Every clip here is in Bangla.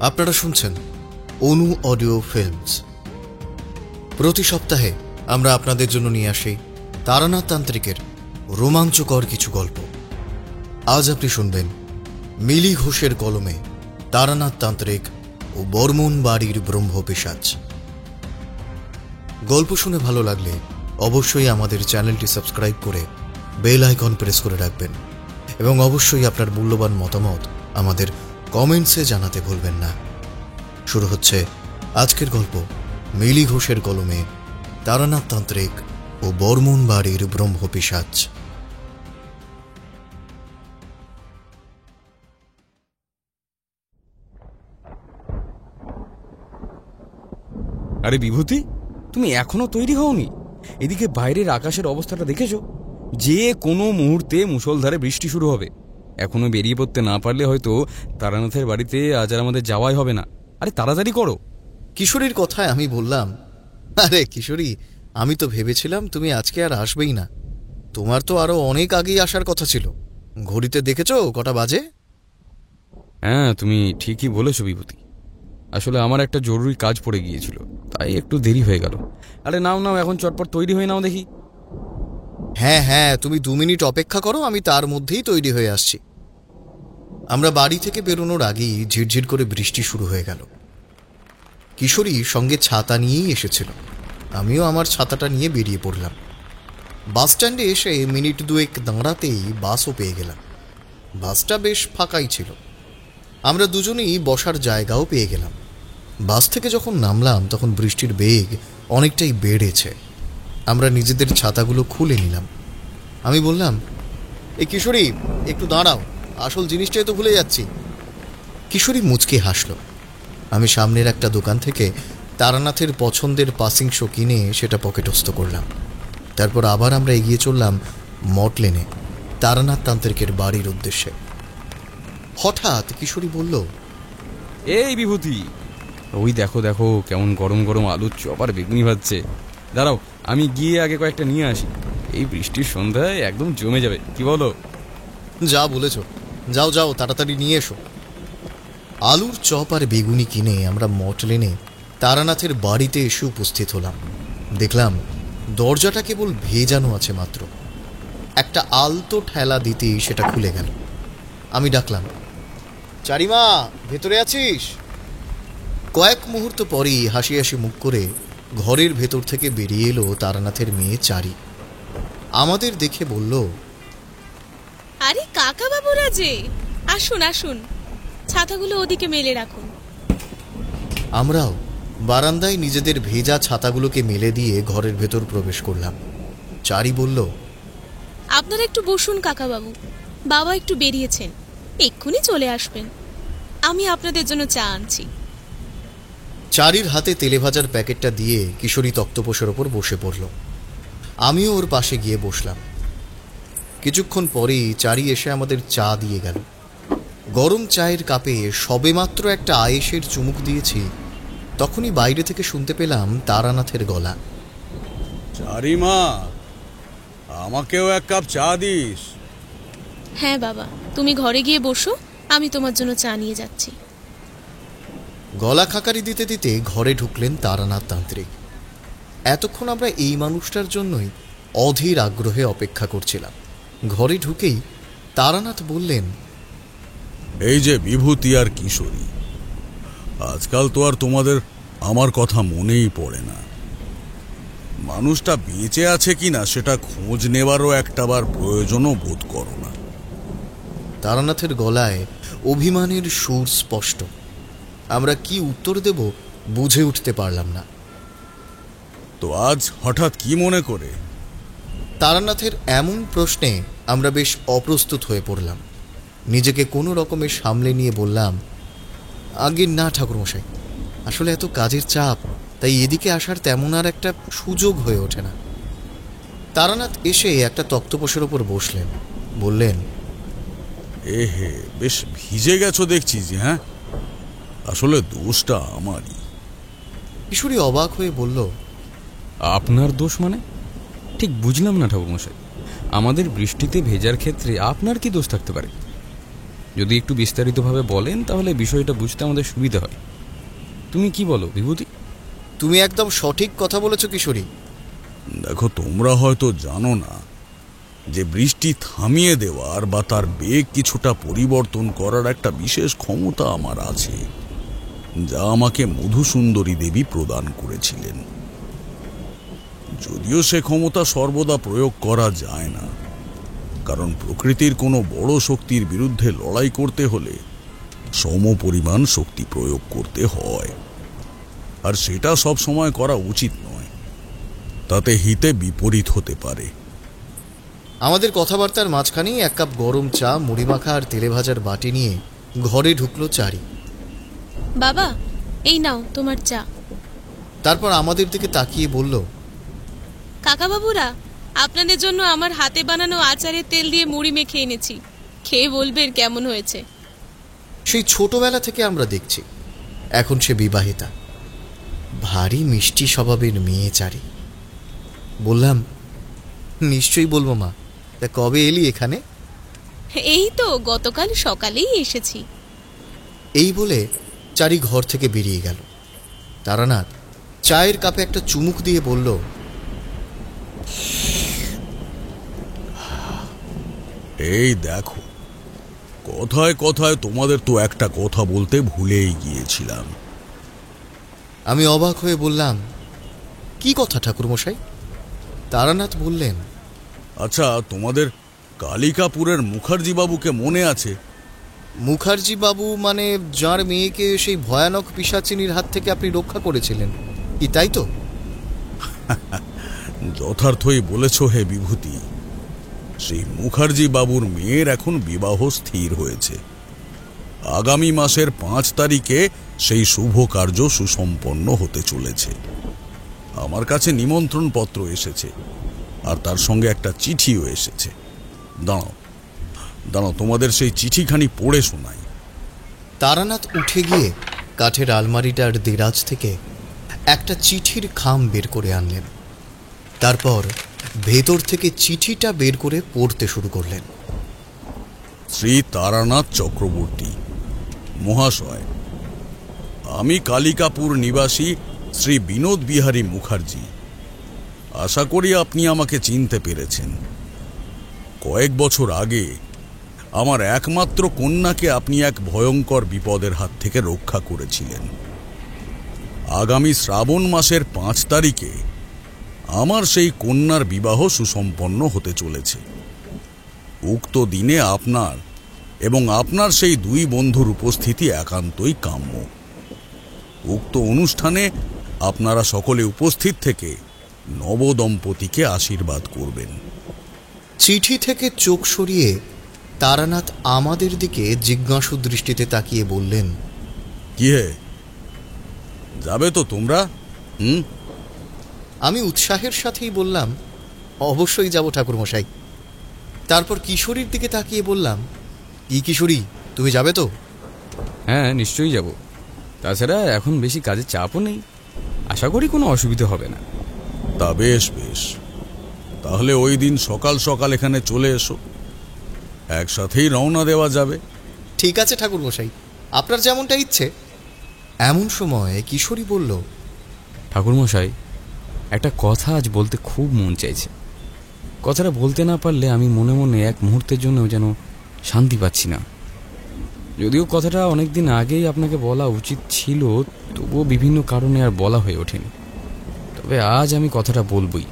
আপনারা শুনছেন অনু অডিও ফিল্মস। প্রতি সপ্তাহে আমরা আপনাদের জন্য নিয়ে আসি তারানাথ তান্ত্রিকের রোমাঞ্চকর কিছু গল্প। আজ আপনি শুনবেন মিলি ঘোষের কলমে তারানাথ তান্ত্রিক ও বর্মন বাড়ির ব্রহ্মপিশাচ। গল্প শুনে ভালো লাগলে অবশ্যই আমাদের চ্যানেলটি সাবস্ক্রাইব করে বেল আইকন প্রেস করে রাখবেন এবং অবশ্যই আপনার মূল্যবান মতামত আমাদের কমেন্টসে জানাতে ভুলবেন না। শুরু হচ্ছে আজকের গল্প মিলি ঘোষের কলমে তারানাথ তান্ত্রিক ও বর্মন বাড়ির ব্রহ্মপিশাচ। আরে বিভূতি, তুমি এখনো তৈরি হওনি? এদিকে বাইরের আকাশের অবস্থাটা দেখেছো? যে কোনো মুহূর্তে মুষলধারে বৃষ্টি শুরু হবে। এখনো বেরিয়ে পড়তে না পারলে হয়তো তারানাথের বাড়িতে আজ আর আমাদের যাওয়াই হবে না। আরে তাড়াতাড়ি করো। কিশোরীর কথায় আমি বললাম, আরে কিশোরী, আমি তো ভেবেছিলাম তুমি আজকে আর আসবেই না। তোমার তো আরো অনেক আগেই আসার কথা ছিল। ঘড়িতে দেখেছো কটা বাজে? হ্যাঁ, তুমি ঠিকই বলেছো বিভূতি। আসলে আমার একটা জরুরি কাজ পড়ে গিয়েছিল, তাই একটু দেরি হয়ে গেল। আরে নাও নাও, এখন চটপট তৈরি হয়ে নাও দেখি। হ্যাঁ হ্যাঁ, তুমি 2 মিনিট অপেক্ষা করো, আমি তার মধ্যেই তৈরি হয়ে আসছি। আমরা বাড়ি থেকে বেরোনোর আগেই ঝিরঝির করে বৃষ্টি শুরু হয়ে গেল। কিশোরী সঙ্গে ছাতা নিয়েই এসেছিল। আমিও আমার ছাতাটা নিয়ে বেরিয়ে পড়লাম। বাসস্ট্যান্ডে এসে মিনিট 2 দাঁড়াতেই বাসও পেয়ে গেলাম। বাসটা বেশ ফাঁকাই ছিল। আমরা দুজনেই বসার জায়গাও পেয়ে গেলাম। বাস থেকে যখন নামলাম তখন বৃষ্টির বেগ অনেকটাই বেড়েছে। আমরা নিজেদের ছাতাগুলো খুলে নিলাম। আমি বললাম, এই কিশোরী, একটু দাঁড়াও, আসল জিনিসটাই তো ভুলে যাচ্ছি। কিশোরী মুচকে হাসল। আমি সামনের একটা দোকান থেকে তারানাথের পছন্দের পাসিং শো কিনে সেটা পকেটস্থ করলাম। তারপর আবার আমরা এগিয়ে চললাম মটলেনে তারানাথ তান্ত্রিকের বাড়ির উদ্দেশ্যে। হঠাৎ কিশোরী বলল, এই বিভূতি, ওই দেখো দেখো কেমন গরম গরম আলুর চপ আর বেগুনি ভাজছে। দাঁড়াও, আমি গিয়ে আগে কয়েকটা নিয়ে আসি। এই বৃষ্টির সন্ধ্যায় একদম জমে যাবে, কি বলো? যা বলেছ, যাও যাও, তাড়াতাড়ি নিয়ে এসো। আলুর চপ আর বেগুনি কিনে আমরা মটলেনে তারানাথের বাড়িতে এসে উপস্থিত হলাম। দেখলাম দরজাটা কেবল ভেজানো আছে মাত্র। একটা আলতো ঠেলা দিতেই সেটা খুলে গেল। আমি ডাকলাম, চারিমা, ভেতরে আছিস? কয়েক মুহূর্ত পরেই হাসি হাসি মুখ করে ঘরের ভেতর থেকে বেরিয়ে এলো তারানাথের মেয়ে চারি। আমাদের দেখে বলল, আরে কাকা বাবুরা যে, আসুন আসুন, ছাতাগুলো ওদিকে মেলে রাখুন। আমরাও বারান্দায় নিজেদের ভেজা ছাতাগুলোকে মেলে দিয়ে ঘরের ভেতর প্রবেশ করলাম। চারি বলল, আপনারা একটু বসুন কাকা বাবু, বাবা একটু বেরিয়েছেন, এক্ষুনি চলে আসবেন। আমি আপনাদের জন্য চা আনছি। চারির হাতে তেলে ভাজার প্যাকেটটা দিয়ে কিশোরী তক্তপোষের ওপর বসে পড়ল। আমিও ওর পাশে গিয়ে বসলাম। কিছুক্ষণ পরেই চারি এসে আমাদের চা দিয়ে গেল। গরম চায়ের কাপে সবেমাত্র একটা আয়েশের চুমুক দিয়েছি, তখনই বাইরে থেকে শুনতে পেলাম তারানাথের গলা, চারিমা, আমাকেও এক কাপ চা দিস? হ্যাঁ বাবা, তুমি ঘরে গিয়ে বসো, আমি তোমার জন্য চা নিয়ে যাচ্ছি। গলা খাকারি দিতে দিতে ঘরে ঢুকলেন তারানাথ তান্ত্রিক। এতক্ষণ আমরা এই মানুষটার জন্যই অধীর আগ্রহে অপেক্ষা করছিলাম। ঘরে ঢুকেই তারানাথ বললেন, এই যে বিভূতি আর কিশোরী, আজকাল তো আর তোমাদের আমার কথা মনেই পড়ে না। মানুষটা বেঁচে আছে কিনা সেটা খোঁজ নেবারও একটাবার প্রয়োজনও বোধ করো না। তারানাথের গলায় অভিমানের সুর স্পষ্ট। আমরা কি উত্তর দেব বুঝে উঠতে পারলাম না। তো আজ হঠাৎ কি মনে করে? তারানাথের এমন প্রশ্নে আমরা বেশ অপ্রস্তুত হয়ে পড়লাম। নিজেকে কোনো রকমে সামলে নিয়ে বললাম, আগে না ঠাকুরমশাই, আসলে এত কাজের চাপ, তাই এদিকে আসার তেমন আর একটা সুযোগ হয়ে ওঠে না। তারানাথ এসে একটা তক্তপোষের ওপর বসলেন, বললেন, হে, বেশ ভিজে গেছো দেখছি যে। হ্যাঁ, আসলে দোষটা আমারই। কিশোরী অবাক হয়ে বলল, আপনার দোষ মানে? ঠিক বুঝলাম না ঠাকুরমশাই, আমাদের বৃষ্টিতে ভেজার ক্ষেত্রে আপনার কি দোষ থাকতে পারে? যদি একটু বিস্তারিতভাবে বলেন তাহলে বিষয়টা বুঝতে আমাদের সুবিধা হয়। তুমি কি বলো বিভূতি? তুমি একদম সঠিক কথা বলেছ কিশোরী। দেখো, তোমরা হয়তো জানো না যে বৃষ্টি থামিয়ে দেওয়ার বা তার বেগ কিছুটা পরিবর্তন করার একটা বিশেষ ক্ষমতা আমার আছে, যা আমাকে মধুসুন্দরী দেবী প্রদান করেছিলেন। যদিও সে ক্ষমতা সর্বদা প্রয়োগ করা যায় না, কারণ প্রকৃতির কোনো বড় শক্তির বিরুদ্ধে লড়াই করতে হলে সমপরিমাণ শক্তি প্রয়োগ করতে হয়, আর সেটা সব সময় করা উচিত নয়। তাতে হিতে বিপরীত হতে পারে। আমাদের কথাবার্তার মাঝখানেই এক কাপ গরম চা, মুড়ি মাখা আর তেলে ভাজার বাটি নিয়ে ঘরে ঢুকলো চারি। বাবা, এই নাও তোমার চা। তারপর আমাদের দিকে তাকিয়ে বলল, কাকাবাবুরা, আপনাদের জন্য আমার হাতে বানানো আচারের তেল দিয়ে মুড়ি মেখে এনেছি, খেয়ে বলবেন কেমন হয়েছে। সেই ছোটবেলা থেকে আমরা দেখছি, এখন সে বিবাহিতা, ভারী মিষ্টি স্বভাবের মেয়ে চারি। বললাম, নিশ্চয়ই বলবো মা, তা কবে এলি এখানে? এই তো গতকাল সকালেই এসেছি। এই বলে চারি ঘর থেকে বেরিয়ে গেল। তারানাথ চায়ের কাপে একটা চুমুক দিয়ে বলল, এই দেখো, কথায় কথায় তোমাদের তো একটা কথা বলতে ভুলেই গিয়েছিলাম। আমি অবাক হয়ে বললাম, কি কথা ঠাকুরমশাই? তারানাথ বললেন, আচ্ছা, তোমাদের কালিকাপুরের মুখার্জি বাবুকে মনে আছে? মুখার্জি বাবু মানে যার মেয়েকে সেই ভয়ানক পিশাচিনীর হাত থেকে আপনি রক্ষা করেছিলেন, কি তাই তো? যথার্থই বলেছ হে বিভূতি। সেই মুখার্জি বাবুর মেয়ের এখন বিবাহ স্থির হয়েছে। আগামী মাসের 5 তারিখে সেই শুভ কার্য সুসম্পন্ন হতে চলেছে। আমার কাছে নিমন্ত্রণ পত্র এসেছে, আর তার সঙ্গে একটা চিঠিও এসেছে। দাঁড়াও দাঁড়াও, তোমাদের সেই চিঠিখানি পড়ে শোনাই। তারানাথ উঠে গিয়ে কাঠের আলমারিটার দেরাজ থেকে একটা চিঠির খাম বের করে আনলেন। তারপর ভেতর থেকে চিঠিটা বের করে পড়তে শুরু করলেন। শ্রী তারানাথ চক্রবর্তী মহাশয়, আমি কালিকাপুর নিবাসী শ্রী বিনোদ বিহারী মুখার্জি। আশা করি আপনি আমাকে চিনতে পেরেছেন। কয়েক বছর আগে আমার একমাত্র কন্যাকে আপনি এক ভয়ঙ্কর বিপদের হাত থেকে রক্ষা করেছিলেন। আগামী শ্রাবণ মাসের 5 তারিখে আমার সেই কন্যার বিবাহ সুসম্পন্ন হতে চলেছে। উক্ত দিনে আপনার এবং আপনার সেই 2 বন্ধুর উপস্থিতি একান্তই কাম্য। উক্ত অনুষ্ঠানে আপনারা সকলে উপস্থিত থেকে নবদম্পতিকে আশীর্বাদ করবেন। চিঠি থেকে চোখ সরিয়ে তারানাথ আমাদের দিকে জিজ্ঞাসু দৃষ্টিতে তাকিয়ে বললেন, কি হে, যাবে তো তোমরা? আমি উৎসাহের সাথেই বললাম, অবশ্যই যাব ঠাকুরমশাই। তারপর কিশোরীর দিকে তাকিয়ে বললাম, কি কিশোরী, তুমি যাবে তো? হ্যাঁ, নিশ্চয়ই যাব। তাছাড়া এখন বেশি কাজের চাপও নেই, আশা করি কোনো অসুবিধা হবে না। তা বেশ বেশ, তাহলে ওই দিন সকাল সকাল এখানে চলে এসো, একসাথেই রওনা দেওয়া যাবে। ঠিক আছে ঠাকুরমশাই, আপনার যেমনটা ইচ্ছে। এমন সময় কিশোরী বলল, ঠাকুরমশাই, একটা কথা আজ বলতে খুব মন চাইছে। কথাটা বলতে না পারলে আমি মনে মনে এক মুহূর্তের জন্য যেন শান্তি পাচ্ছি না। যদিও কথাটা অনেকদিন আগেই আপনাকে বলা উচিত ছিল, তবুও বিভিন্ন কারণে আর বলা হয়ে ওঠেনি। তবে আজ আমি কথাটা বলবই।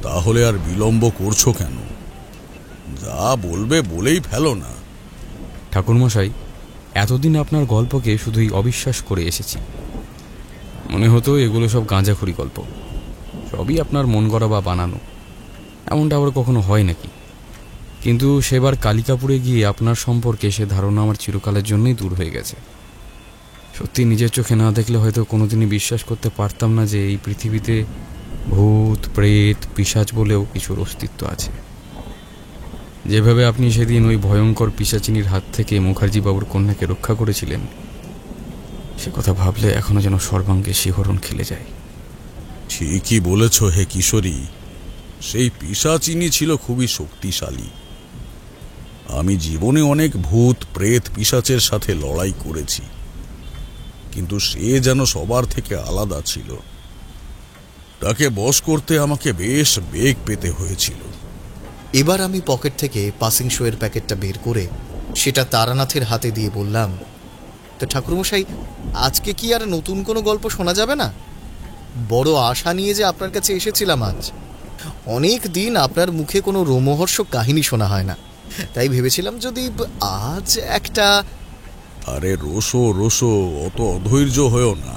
তাহলে আর বিলম্ব করছো কেন? যা বলবে বলেই ফেলো না। ঠাকুরমশাই, এতদিন আপনার গল্পকে শুধুই অবিশ্বাস করে এসেছি। মনে হতো এগুলো সব গাঁজাখুরি গল্প, সবই আপনার মন গড়া বা বানানো। এমনটা আবার কখনো হয় নাকি? কিন্তু সেবার কালিকাপুরে গিয়ে আপনার সম্পর্কে সে ধারণা আমার চিরকালের জন্যই দূর হয়ে গেছে। সত্যি নিজের চোখে না দেখলে হয়তো কোনোদিনই বিশ্বাস করতে পারতাম না যে এই পৃথিবীতে ভূত, প্রেত, পিশাচ বলেও কিছুর অস্তিত্ব আছে। যেভাবে আপনি সেদিন ওই ভয়ঙ্কর পিশাচিনীর হাত থেকে মুখার্জিবাবুর কন্যাকে রক্ষা করেছিলেন, সে কথা ভাবলে এখনো যেন সর্বাঙ্গে শিহরণ খেলে যায়। ঠিকই বলেছ হে কিশোরী, সেই পিশাচিনী ছিল খুবই শক্তিশালী। আমি জীবনে অনেক ভূত প্রেত পিশাচের সাথে লড়াই করেছি, কিন্তু সে যেন সবার থেকে আলাদা ছিল। তাকে বশ করতে আমাকে বেশ বেগ পেতে হয়েছিল। এবার আমি পকেট থেকে পাসিং শোয়ের প্যাকেটটা বের করে সেটা তারানাথের হাতে দিয়ে বললাম, তো ঠাকুরমশাই, আজকে কি আর নতুন কোনো গল্প শোনা যাবে না? বড় আশা নিয়ে যে আপনার কাছে এসেছিলাম আজ। অনেক দিন আপনার মুখে কোনো রোমহর্ষক কাহিনী শোনা হয় না, তাই ভেবেছিলাম যদি আজ একটা... আরে রোসো রোসো, অত অধৈর্য হয়েও না।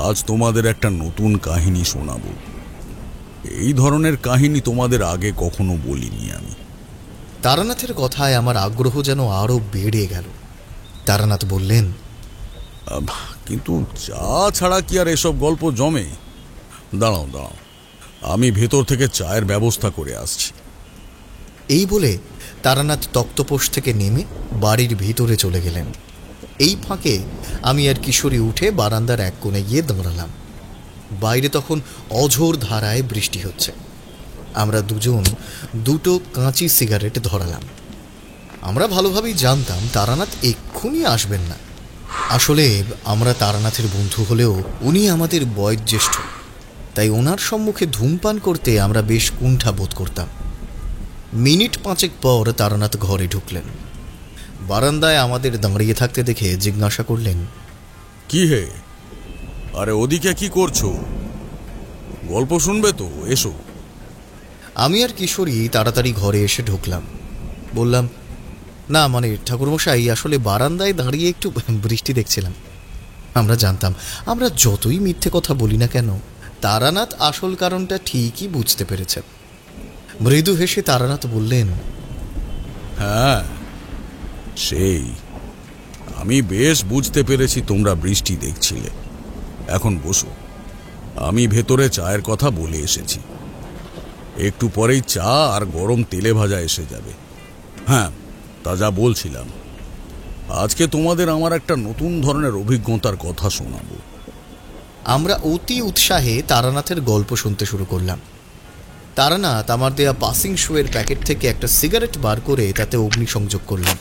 আজ তোমাদের একটা নতুন কাহিনী শোনাবো। এই ধরনের কাহিনী তোমাদের আগে কখনো বলিনি আমি। তারানাথের কথায় আমার আগ্রহ যেন আরো বেড়ে গেল। তারানাথ বললেন, কিন্তু চা ছাড়া কি আর এসব গল্প জমে? দাঁড়াও দাঁড়াও, আমি ভেতর থেকে চায়ের ব্যবস্থা করে আসছি। এই বলে তারানাথ তক্তপোষ থেকে নেমে বাড়ির ভিতরে চলে গেলেন। এই ফাঁকে আমি আর কিশোরী উঠে বারান্দার এক কোণে গিয়ে দাঁড়ালাম। বাইরে তখন অঝোর ধারায় বৃষ্টি হচ্ছে। আমরা দুজন দুটো কাঁচি সিগারেট ধরালাম। আমরা ভালোভাবেই জানতাম তারানাথ এক্ষুনি আসবেন না। আসলে আমরা তারানাথের বন্ধু হলেও উনি আমাদের বয়োজ্যেষ্ঠ, তাই ওনার সম্মুখে ধূমপান করতে আমরা বেশ কুণ্ঠা বোধ করতাম। মিনিট 5 পর তারানাথ ঘরে ঢুকলেন। বারান্দায় আমাদের দাঁড়িয়ে থাকতে দেখে জিজ্ঞাসা করলেন, কি হে, আরে ওদিকে কি করছো? গল্প শুনবে তো? এসো। আমি আর কিশোরী তাড়াতাড়ি ঘরে এসে ঢুকলাম। বললাম, না মানে ঠাকুরমশাই, আসলে বারান্দায় দাঁড়িয়ে একটু বৃষ্টি দেখছিলাম। আমরা জানতাম আমরা যতই মিথ্যে কথা বলি না কেন, তারানাথ আসল কারণটা ঠিকই বুঝতে পেরেছেন। মৃদু হেসে তারানাথ বললেন, হ্যাঁ, সেই আমি বেশ বুঝতে পেরেছি তোমরা বৃষ্টি দেখছিলে। এখন বসো, আমি ভেতরে চায়ের কথা বলে এসেছি। একটু পরেই চা আর গরম তেলে ভাজা এসে যাবে। হ্যাঁ, তা যা বলছিলাম, আজকে তোমাদের আমার একটা নতুন ধরনের অভিজ্ঞতার কথা শোনাবো। আমরা অতি উৎসাহে তারানাথের গল্প শুনতে শুরু করলাম। তারানাথ আমার দেয়া পাসিং শোয়ের প্যাকেট থেকে একটা সিগারেট বার করে তাতে অগ্নিসংযোগ করলেন।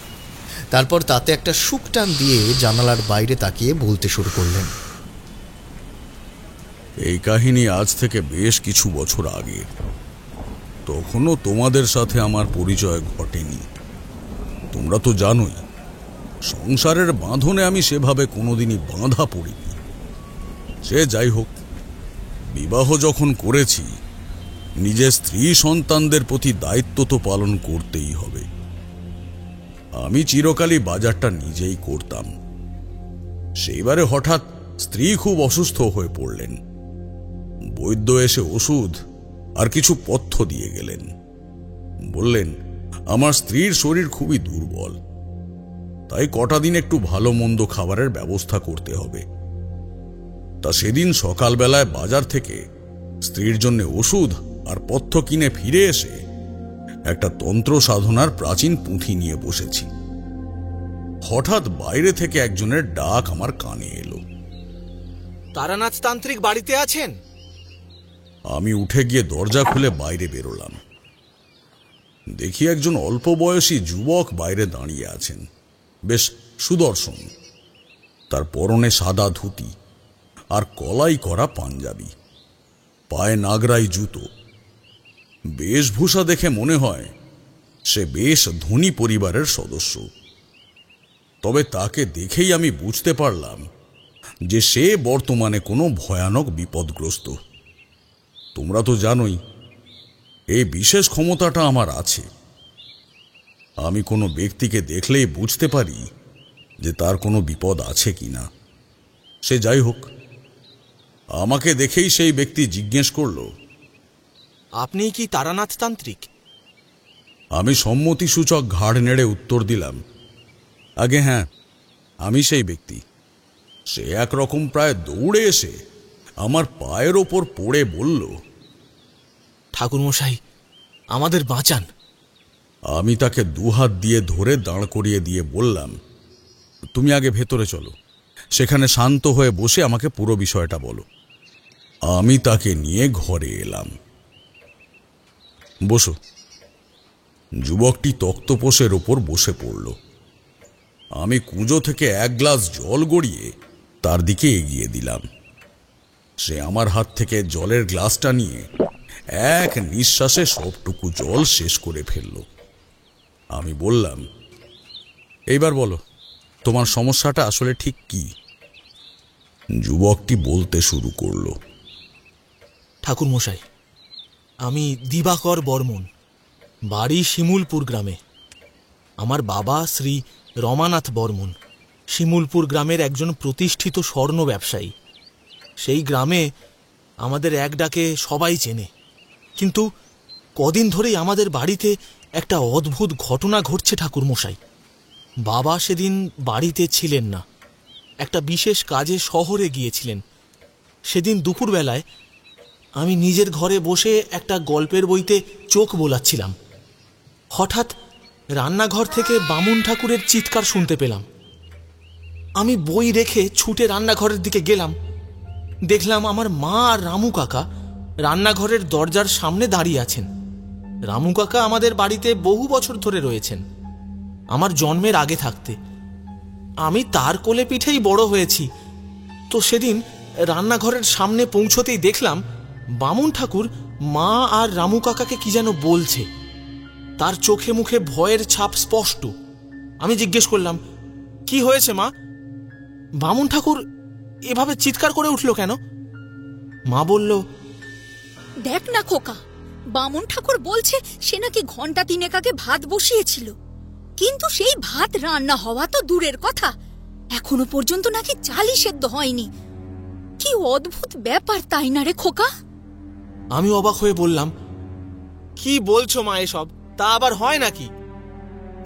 তারপর তাতে একটা শুকটান দিয়ে জানালার বাইরে তাকিয়ে বলতে শুরু করলেন, এই কাহিনী আজ থেকে বেশ কিছু বছর আগে। তখনও তোমাদের সাথে আমার পরিচয় ঘটেনি। তোমরা তো জানোই, সংসারের বাঁধনে আমি সেভাবে কোনোদিনই বাঁধা পড়িনি। সে যাই হোক, বিবাহ যখন করেছি, নিজের স্ত্রী সন্তানদের প্রতি দায়িত্ব তো পালন করতেই হবে। আমি চিরকালই বাজারটা নিজেই করতাম। সেইবারে হঠাৎ স্ত্রী খুব অসুস্থ হয়ে পড়লেন। বৈদ্য এসে ওষুধ আর কিছু পথ্য দিয়ে গেলেন। বললেন আমার স্ত্রীর শরীর খুবই দুর্বল, তাই কটা দিন একটু ভালো মন্দ খাবারের ব্যবস্থা করতে হবে। তা সেদিন সকালবেলায় বাজার থেকে স্ত্রীর জন্য ওষুধ আর পথ্য কিনে ফিরে এসে একটা তন্ত্র সাধনার প্রাচীন পুঁথি নিয়ে বসেছি। হঠাৎ বাইরে থেকে একজনের ডাক আমার কানে এলো, তারানাথ তান্ত্রিক বাড়িতে আছেন? আমি উঠে গিয়ে দরজা খুলে বাইরে বেরোলাম। দেখি একজন অল্প বয়সী যুবক বাইরে দাঁড়িয়ে আছেন, বেশ সুদর্শন। তার পরনে সাদা ধুতি আর কলাই করা পাঞ্জাবি, পায়ে নাগরাই জুতো। বেশভূষা দেখে মনে হয় সে বেশ ধনী পরিবারের সদস্য। তবে তাকে দেখেই আমি বুঝতে পারলাম যে সে বর্তমানে কোনো ভয়ানক বিপদগ্রস্ত। তোমরা তো জানোই, এই বিশেষ ক্ষমতাটা আমার আছে। আমি কোনো ব্যক্তিকে দেখলেই বুঝতে পারি যে তার কোনো বিপদ আছে কিনা। সে যাই হোক, আমাকে দেখেই সেই ব্যক্তি জিজ্ঞেস করল, আপনি কি তারানাথ তান্ত্রিক? আমি সম্মতিসূচক ঘাড় নেড়ে উত্তর দিলাম, আগে হ্যাঁ, আমি সেই ব্যক্তি। সে একরকম প্রায় দৌড়ে এসে আমার পায়ের ওপর পড়ে বলল, ঠাকুরমশাই, আমাদের বাঁচান। আমি তাকে দুহাত দিয়ে ধরে দাঁড় করিয়ে দিয়ে বললাম, তুমি আগে ভেতরে চলো, সেখানে শান্ত হয়ে বসে আমাকে পুরো বিষয়টা বলো। আমি তাকে নিয়ে ঘরে এলাম। বসো। যুবকটি তক্তপোষের ওপর বসে পড়ল। আমি কুঁজো থেকে এক গ্লাস জল গড়িয়ে তার দিকে এগিয়ে দিলাম। সে আমার হাত থেকে জলের গ্লাসটা নিয়ে এক নিঃশ্বাসে সবটুকু জল শেষ করে ফেলল। আমি বললাম, এইবার বলো, তোমার সমস্যাটা আসলে ঠিক কি? যুবকটি বলতে শুরু করল, ঠাকুর মশাই, আমি দিবাকর বর্মন, বাড়ি শিমুলপুর গ্রামে। আমার বাবা শ্রী রমানাথ বর্মন শিমুলপুর গ্রামের একজন প্রতিষ্ঠিত স্বর্ণ ব্যবসায়ী। সেই গ্রামে আমাদের এক ডাকে সবাই চেনে। কিন্তু কদিন ধরেই আমাদের বাড়িতে একটা অদ্ভুত ঘটনা ঘটছে ঠাকুর মশাই। বাবা সেদিন বাড়িতে ছিলেন না, একটা বিশেষ কাজে শহরে গিয়েছিলেন। সেদিন দুপুরবেলায় আমি নিজের ঘরে বসে একটা গল্পের বইতে চোখ বোলাচ্ছিলাম। হঠাৎ রান্নাঘর থেকে বামুন ঠাকুরের চিৎকার শুনতে পেলাম। আমি বই রেখে ছুটে রান্নাঘরের দিকে গেলাম। দেখলাম আমার মা আর রামু কাকা রান্নাঘরের দরজার সামনে দাঁড়িয়ে আছেন। রামু কাকা আমাদের বাড়িতে বহু বছর ধরে রয়েছেন, আমার জন্মের আগে থাকতে। আমি তার কোলে পিঠেই বড় হয়েছি। তো সেদিন রান্নাঘরের সামনে পৌঁছতেই দেখলাম বামুন ঠাকুর মা আর রামু কাকাকে কি যেন বলছে। তার চোখে মুখে ভয়ের ছাপ স্পষ্ট। আমি জিজ্ঞেস করলাম, কি হয়েছে মা? বামুন ঠাকুর এভাবে চিৎকার করে উঠল কেন? মা বলল, দেখ না খোকা, বামুন ঠাকুর বলছে সে নাকি ঘন্টা তিনেক আগে ভাত বসিয়েছিল, কিন্তু সেই ভাত রান্না হওয়া তো দূরের কথা, এখনো পর্যন্ত নাকি চালই সেদ্ধ হয়নি। কি অদ্ভুত ব্যাপার, তাই না রে খোকা? আমি অবাক হয়ে বললাম, কি বলছো মা এসব? তা আবার হয় নাকি?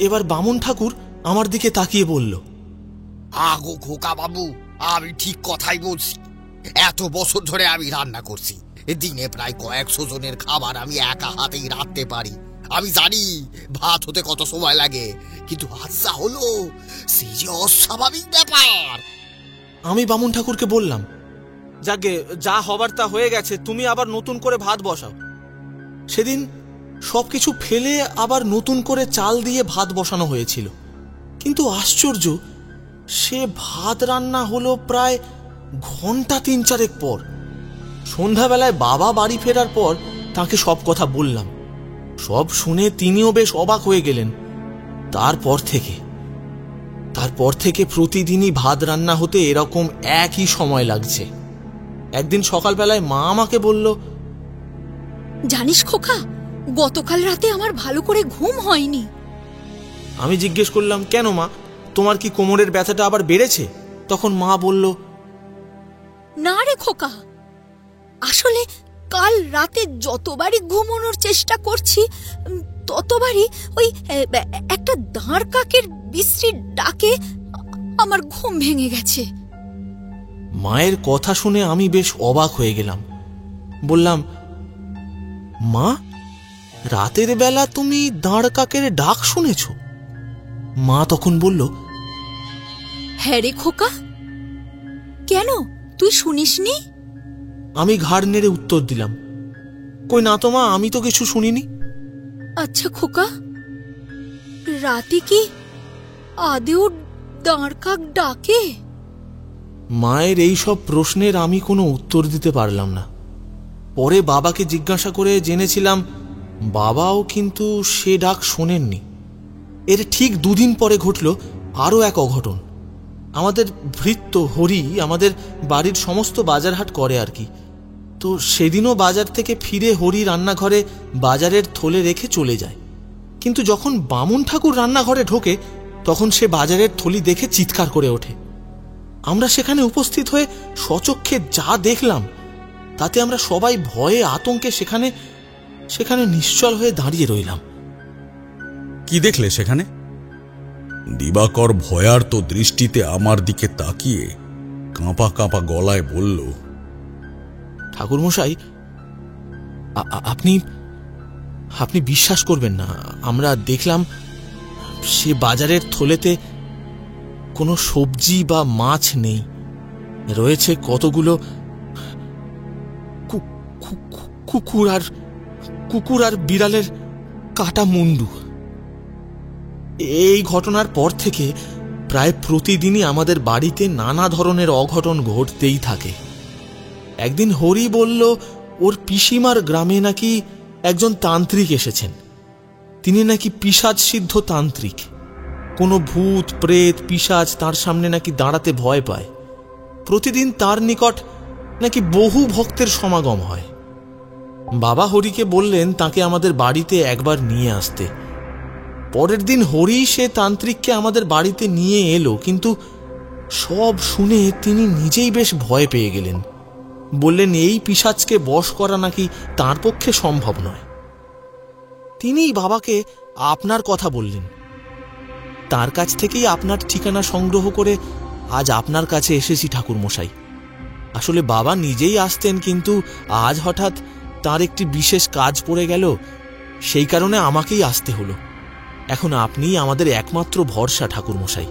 এবার বামুন ঠাকুর আমার দিকে তাকিয়ে বলল, আগো খোকা বাবু, আমি ঠিক কথাই বলছি। এত বছর ধরে আমি রান্না করছি, দিনে প্রায় কয়েকশো জনের খাবার আমি একা হাতেই রাঁধতে পারি। আমি জানি ভাত হতে কত সময় লাগে, কিন্তু আচ্ছা হলো সেই যে অস্বাভাবিক ব্যাপার। আমি বামুন ঠাকুরকে বললাম, যাকে যা হবার তা হয়ে গেছে, তুমি আবার নতুন করে ভাত বসাও। সেদিন সবকিছু ফেলে আবার নতুন করে চাল দিয়ে ভাত বসানো হয়েছিল। কিন্তু আশ্চর্য, সে ভাত রান্না হলো প্রায় ঘন্টা ৩-৪ পর। সন্ধ্যাবেলায় বাবা বাড়ি ফেরার পর তাকে সব কথা বললাম। সব শুনে তিনিও বেশ অবাক হয়ে গেলেন। তারপর থেকে প্রতিদিনই ভাত রান্না হতে এরকম একই সময় লাগছে। একদিন সকালবেলায় মা আমাকে বলল, জানিস খোকা, গতকাল রাতে আমার ভালো করে ঘুম হয়নি। আমি জিজ্ঞেস করলাম, কেন মা, তোমার কি কোমরের ব্যথাটা আবার বেড়েছে? তখন মা বলল, না রে খোকা, আসলে কাল রাতে যতবারই ঘুমানোর চেষ্টা করছি ততবারই ওই একটা দাঁড় কাকের বিশ্রীর ডাকে আমার ঘুম ভেঙে গেছে। মায়ের কথা শুনে আমি বেশ অবাক হয়ে গেলাম। বললাম, মা, রাতের বেলা তুমি দাঁড় কাকের ডাক শুনেছ? মা তখন বলল, হ্যাঁ রে খোকা, কেন, তুই শুনিসনি? আমি ঘাড় নেড়ে উত্তর দিলাম, কই না তো মা, আমি তো কিছু শুনিনি। আচ্ছা খোকা, রাতে কি আদেও দাঁড় কাক ডাকে? মায়ের এই সব প্রশ্নের আমি কোনো উত্তর দিতে পারলাম না। পরে বাবাকে জিজ্ঞাসা করে জেনেছিলাম বাবাও কিন্তু সে ডাক শোনেননি। এর ঠিক 2 দিন পরে ঘটল আরও এক অঘটন। আমাদের ভৃত্য হরি আমাদের বাড়ির সমস্ত বাজারহাট করে আর কি। তো সেদিনও বাজার থেকে ফিরে হরি রান্নাঘরে বাজারের থলে রেখে চলে যায়। কিন্তু যখন বামুন ঠাকুর রান্নাঘরে ঢোকে তখন সে বাজারের থলি দেখে চিৎকার করে ওঠে। আমরা সেখানে উপস্থিত হয়ে সচক্ষে যা দেখলাম তাতে আমরা সবাই ভয়ে আতঙ্কে সেখানে নিশ্চল হয়ে দাঁড়িয়ে রইলাম। কি দেখলে সেখানে? দিবাকর ভয়ার্ত দৃষ্টিতে আমার দিকে তাকিয়ে কাঁপা কাঁপা গলায় বলল, ঠাকুরমশাই, আপনি বিশ্বাস করবেন না, আমরা দেখলাম সে বাজারের থলেতে কোনো সবজি বা মাছ নেই, রয়েছে কতগুলো কুকুর আর বিড়ালের কাটা মুন্ডু। এই ঘটনার পর থেকে প্রায় প্রতিদিনই আমাদের বাড়িতে নানা ধরনের অঘটন ঘটতেই থাকে। একদিন হরি বলল ওর পিসিমার গ্রামে নাকি একজন তান্ত্রিক এসেছেন। তিনি নাকি পিশাচ সিদ্ধ তান্ত্রিক। কোনো ভূত প্রেত পিশাচ তার সামনে নাকি দাঁড়াতে ভয় পায়। প্রতিদিন তার নিকট নাকি বহু ভক্তের সমাগম হয়। বাবা হরিকে বললেন তাকে আমাদের বাড়িতে একবার নিয়ে আসতে। পরের দিন হরি সে তান্ত্রিককে আমাদের বাড়িতে নিয়ে এলো, কিন্তু সব শুনে তিনি নিজেই বেশ ভয় পেয়ে গেলেন। বললেন এই পিশাচকে বশ করা নাকি তার পক্ষে সম্ভব নয়। তিনিই বাবাকে আপনার কথা বললেন। তার কাছ থেকেই আপনার ঠিকানা সংগ্রহ করে আজ আপনার কাছে এসেছি ঠাকুর মশাই। আসলে বাবা নিজেই আসতেন, কিন্তু আজ হঠাৎ তার একটি বিশেষ কাজ পড়ে গেল, সেই কারণে আমাকেই আসতে হলো। এখন আপনিই আমাদের একমাত্র ভরসা ঠাকুর মশাই।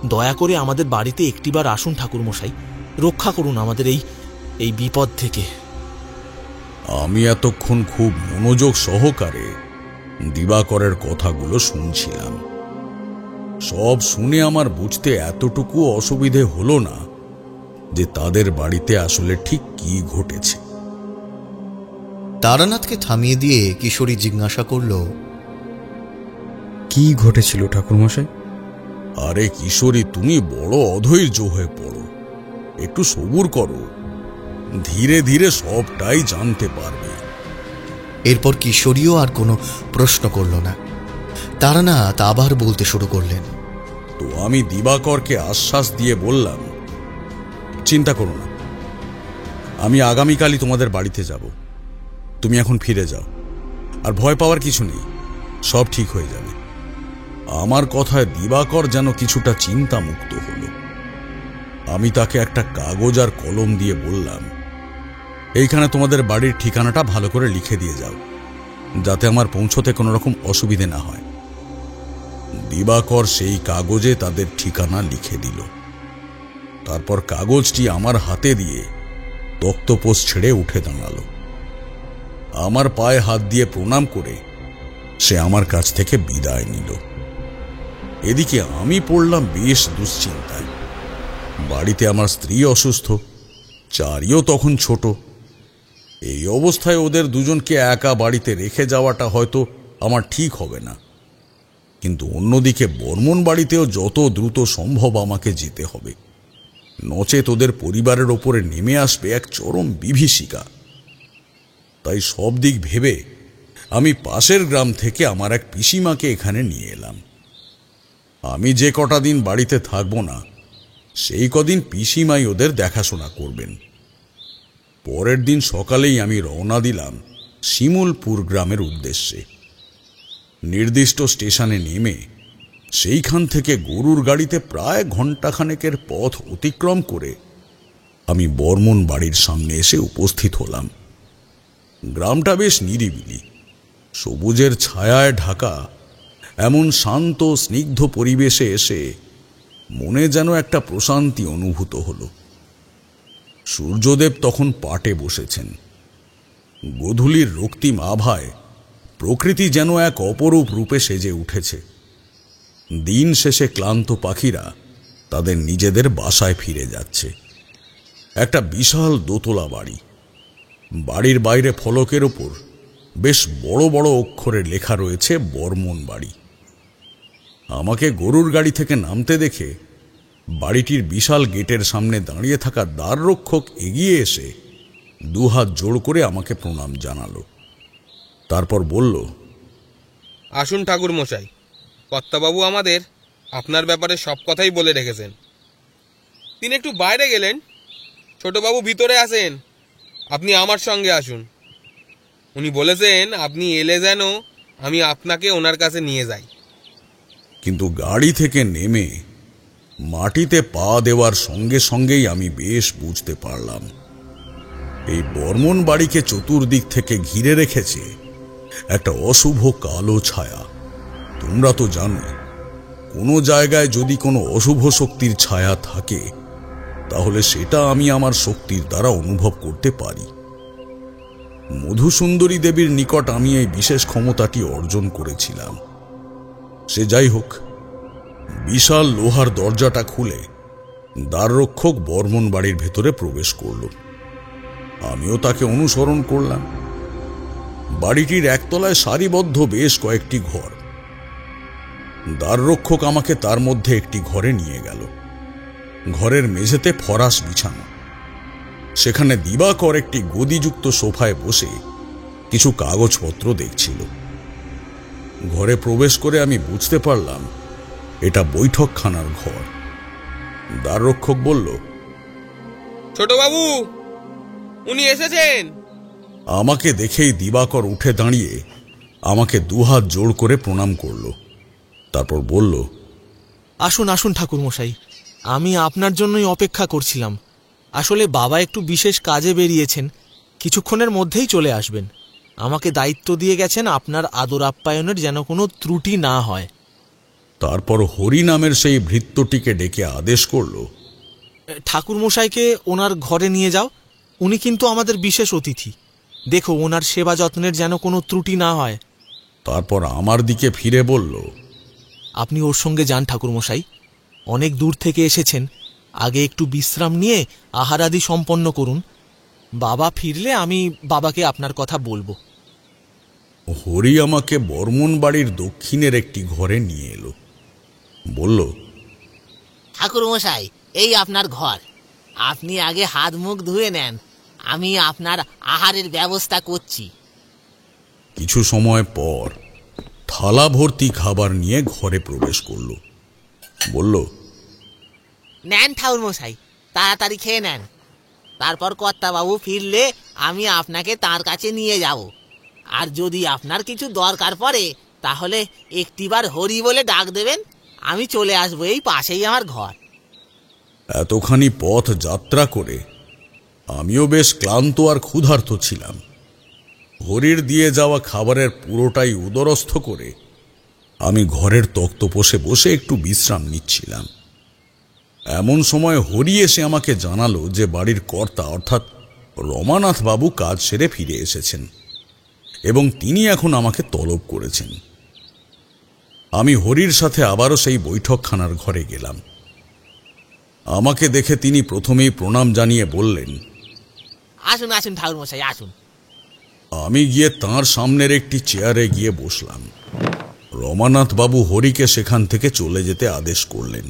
দয়া করে আমাদের বাড়িতে একটিবার আসুন ঠাকুর মশাই, রক্ষা করুন আমাদের এই বিপদ থেকে। আমি এতক্ষণ খুব মনোযোগ সহকারে দিবাকরের কথাগুলো শুনছিলাম। সব শুনে আমার বুঝতে এতটুকু অসুবিধে হলো না যে তাদের বাড়িতে আসলে ঠিক কি ঘটেছে। তারানাথকে থামিয়ে দিয়ে কিশোরী জিজ্ঞাসা করল, কি ঘটেছিল ঠাকুরমশাই? আরে কিশোরী, তুমি বড় অধৈর্য হয়ে পড়ো, একটু সবুর করো, ধীরে ধীরে সবটাই জানতে পারবে। এরপর কিশোরীও আর কোনো প্রশ্ন করল না। তারানাথ আবার বলতে শুরু করলেন, তো আমি দিবাকরকে আশ্বাস দিয়ে বললাম, চিন্তা করো না, আমি আগামীকালই তোমাদের বাড়িতে যাব। তুমি এখন ফিরে যাও, আর ভয় পাওয়ার কিছু নেই, সব ঠিক হয়ে যাবে। আমার কথায় দিবাকর যেন কিছুটা চিন্তামুক্ত হল। আমি তাকে একটা কাগজ আর কলম দিয়ে বললাম, এইখানে তোমাদের বাড়ির ঠিকানাটা ভালো করে লিখে দিয়ে যাও, যাতে আমার পৌঁছতে কোনো রকম অসুবিধে না হয়। দিবাকর সেই কাগজে তাদের ঠিকানা লিখে দিল। তারপর কাগজটি আমার হাতে দিয়ে তক্তপোষ ছেড়ে উঠে দাঁড়ালো। আমার পায়ে হাত দিয়ে প্রণাম করে সে আমার কাছ থেকে বিদায় নিল। এদিকে আমি পড়লাম বেশ দুশ্চিন্তায়। বাড়িতে আমার স্ত্রী অসুস্থ, চারিও তখন ছোট। এই অবস্থায় ওদের দুজনকে একা বাড়িতে রেখে যাওয়াটা হয়তো আমার ঠিক হবে না, কিন্তু অন্যদিকে বর্মন বাড়িতেও যত দ্রুত সম্ভব আমাকে যেতে হবে, নচেত ওদের পরিবারের ওপরে নেমে আসবে এক চরম বিভীষিকা। তাই সব দিক ভেবে আমি পাশের গ্রাম থেকে আমার এক পিসিমাকে এখানে নিয়ে এলাম। আমি যে কটা দিন বাড়িতে থাকবো না, সেই কদিন পিসিমাই ওদের দেখাশোনা করবেন। পরের দিন সকালেই আমি রওনা দিলাম শিমুলপুর গ্রামের উদ্দেশ্যে। নির্দিষ্ট স্টেশনে নেমে সেইখান থেকে গরুর গাড়িতে প্রায় ঘণ্টাখানেকের পথ অতিক্রম করে আমি বর্মন বাড়ির সামনে এসে উপস্থিত হলাম। গ্রামটা বেশ নিরিবিলি, সবুজের ছায়ায় ঢাকা। এমন শান্ত স্নিগ্ধ পরিবেশে এসে মনে যেন একটা প্রশান্তি অনুভূত হল। সূর্যদেব তখন পাটে বসেছেন। গোধূলির রক্তিম আভায় প্রকৃতি যেন এক অপরূপ রূপে সেজে উঠেছে। দিন শেষে ক্লান্ত পাখিরা তাদের নিজেদের বাসায় ফিরে যাচ্ছে। একটা বিশাল দোতলা বাড়ি। বাড়ির বাইরে ফলকের ওপর বেশ বড় বড় অক্ষরে লেখা রয়েছে বর্মন বাড়ি। আমাকে গরুর গাড়ি থেকে নামতে দেখে বাড়িটির বিশাল গেটের সামনে দাঁড়িয়ে থাকা দ্বাররক্ষক এগিয়ে এসে দুহাত জোড় করে আমাকে প্রণাম জানালো। তারপর বলল, আসুন ঠাকুর মশাই, কর্তাবাবু আমাদের আপনার ব্যাপারে সব কথাই বলে রেখেছেন। তিনি একটু বাইরে গেলেন, ছোটবাবু ভিতরে আসেন, আপনি আমার সঙ্গে আসুন। উনি বলেছেন আপনি এলে যেন আমি আপনাকে ওনার কাছে নিয়ে যাই। কিন্তু গাড়ি থেকে নেমে মাটিতে পা দেওয়ার সঙ্গে সঙ্গেই আমি বেশ বুঝতে পারলাম এই বর্মন বাড়িকে চতুর্দিক থেকে ঘিরে রেখেছে একটা অশুভ কালো ছায়া। তোমরা তো জানো, কোনো জায়গায় যদি কোনো অশুভ শক্তির ছায়া থাকে, তাহলে সেটা আমি আমার শক্তির দ্বারা অনুভব করতে পারি। মধুসুন্দরী দেবীর নিকট আমি এই বিশেষ ক্ষমতাটি অর্জন করেছিলাম। সে যাই হোক, বিশাল লোহার দরজাটা খুলে দ্বাররক্ষক বর্মন বাড়ির ভেতরে প্রবেশ করল। আমিও তাকে অনুসরণ করলাম। বাড়িটির একতলায় সারিবদ্ধ বেশ কয়েকটি ঘর। দ্বাররক্ষক আমাকে তার মধ্যে একটি ঘরে নিয়ে গেল। ঘরের মেঝেতে ফরাশ বিছানো, সেখানে দিবাকর একটি গদিযুক্ত সোফায় বসে কিছু কাগজপত্র দেখছিল। ঘরে প্রবেশ করে আমি বুঝতে পারলাম এটা বৈঠকখানার ঘর। দ্বাররক্ষক বলল, ছোট বাবু, উনি এসেছেন। আমাকে দেখেই দিবাকর উঠে দাঁড়িয়ে আমাকে দুহাত জোড় করে প্রণাম করল। তারপর বলল, আসুন আসুন ঠাকুরমশাই, আমি আপনার জন্যই অপেক্ষা করছিলাম। আসলে বাবা একটু বিশেষ কাজে বেরিয়েছেন, কিছুক্ষণের মধ্যেই চলে আসবেন। আমাকে দায়িত্ব দিয়ে গেছেন আপনার আদর আপ্যায়নের যেন কোনো ত্রুটি না হয়। তারপর হরি নামের সেই ভৃত্যটিকে ডেকে আদেশ করল, ঠাকুরমশাইকে ওনার ঘরে নিয়ে যাও, উনি কিন্তু আমাদের বিশেষ অতিথি। দেখো ওনার সেবা যত্নের যেন কোনো ত্রুটি না হয়। তারপর আমার দিকে ফিরে বলল, আপনি ওর সঙ্গে যান ঠাকুরমশাই, অনেক দূর থেকে এসেছেন, আগে একটু বিশ্রাম নিয়ে আহারাদি সম্পন্ন করুন। বাবা ফিরলে আমি বাবাকে আপনার কথা বলবো। হরি আমাকে বর্মন বাড়ির দক্ষিণের একটি ঘরে নিয়ে এলো। বলল, ঠাকুরমশাই, এই আপনার ঘর। আপনি আগে হাত মুখ ধুয়ে নেন, আমি আপনার আহারের ব্যবস্থা করছি। কিছু সময় পর থালা ভর্তি খাবার নিয়ে ঘরে প্রবেশ করল। বলল, নেন ঠাকুরমশাই, তাড়াতাড়ি খেয়ে নেন। তারপর কর্তাবাবু ফিরলে আমি আপনাকে তার কাছে নিয়ে যাব। আর যদি আপনার কিছু দরকার পড়ে তাহলে একটিবার হরি বলে ডাক দেবেন, আমি চলে আসবো, এই পাশেই আমার ঘর। এতখানি পথ যাত্রা করে আমিও বেশ ক্লান্ত আর ক্ষুধার্ত ছিলাম। হরির দিয়ে যাওয়া খাবারের পুরোটাই উদরস্থ করে আমি ঘরের তক্তপোষে বসে একটু বিশ্রাম নিচ্ছিলাম। এমন সময় হরি এসে আমাকে জানালো যে বাড়ির কর্তা অর্থাৎ রমানাথ বাবু কাজ সেরে ফিরে এসেছেন এবং তিনি এখন আমাকে তলব করেছেন। আমি হরির সাথে আবারও সেই বৈঠকখানার ঘরে গেলাম। আমাকে দেখে তিনি প্রথমেই প্রণাম জানিয়ে বললেন, আসুন আসুন ঠাকুরমশাই, আসুন। আমি গিয়ে তাঁর সামনের একটি চেয়ারে গিয়ে বসলাম। রমানাথ বাবু হরিকে সেখান থেকে চলে যেতে আদেশ করলেন।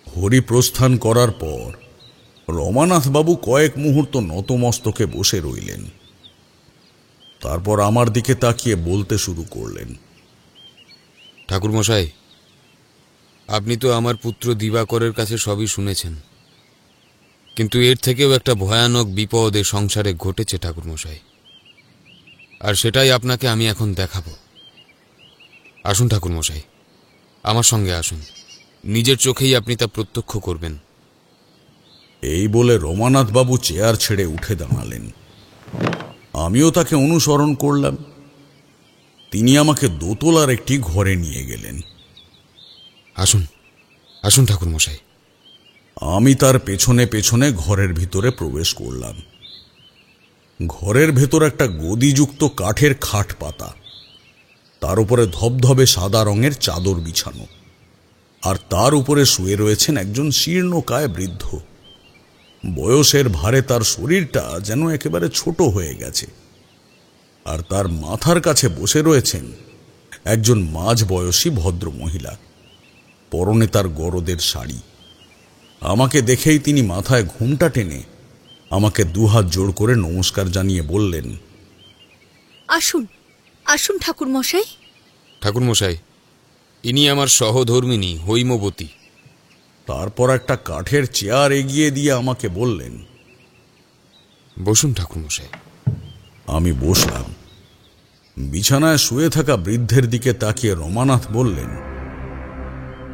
হরি প্রস্থান করার পর রমানাথ বাবু কয়েক মুহূর্ত নতমস্তকে বসে রইলেন। তারপর আমার দিকে তাকিয়ে বলতে শুরু করলেন, ঠাকুরমশাই, আপনি তো আমার পুত্র দিবাকরের কাছে সবই শুনেছেন, কিন্তু এর থেকেও একটা ভয়ানক বিপদ এ সংসারে ঘটেছে ঠাকুরমশাই, আর সেটাই আপনাকে আমি এখন দেখাবো। আসুন ঠাকুরমশাই, আমার সঙ্গে আসুন, নিজের চোখেই আপনি তা প্রত্যক্ষ করবেন। এই বলে রমানাথ বাবু চেয়ার ছেড়ে উঠে দাঁড়ালেন। আমিও তাকে অনুসরণ করলাম। তিনি আমাকে দোতলার একটি ঘরে নিয়ে গেলেন। আসুন আসুন ঠাকুরমশাই। আমি তার পেছনে পেছনে ঘরের ভিতরে প্রবেশ করলাম। ঘরের ভেতর একটা গদিযুক্ত কাঠের খাট পাতা, তার উপরে ধবধবে সাদা রঙের চাদর বিছানো, আর তার উপরে শুয়ে রয়েছেন একজন শীর্ণকায় বৃদ্ধ। বয়সের ভারে তার শরীরটা যেন একেবারে ছোট হয়ে গেছে, আর তার মাথার কাছে বসে রয়েছেন একজন মাঝ বয়সী ভদ্র মহিলা। পরনে তার গরদের শাড়ি। আমাকে দেখেই তিনি মাথায় ঘুমটা টেনে আমাকে দুহাত জোড় করে নমস্কার জানিয়ে বললেন, আসুন আসুন ঠাকুরমশাই। ঠাকুরমশাই, ইনি আমার সহধর্মিনী হৈমবতী। তারপর একটা কাঠের চেয়ার এগিয়ে দিয়ে আমাকে বললেন, বসুন ঠাকুরমশাই। আমি বসলাম। বিছানায় শুয়ে থাকা বৃদ্ধের দিকে তাকিয়ে রমানাথ বললেন,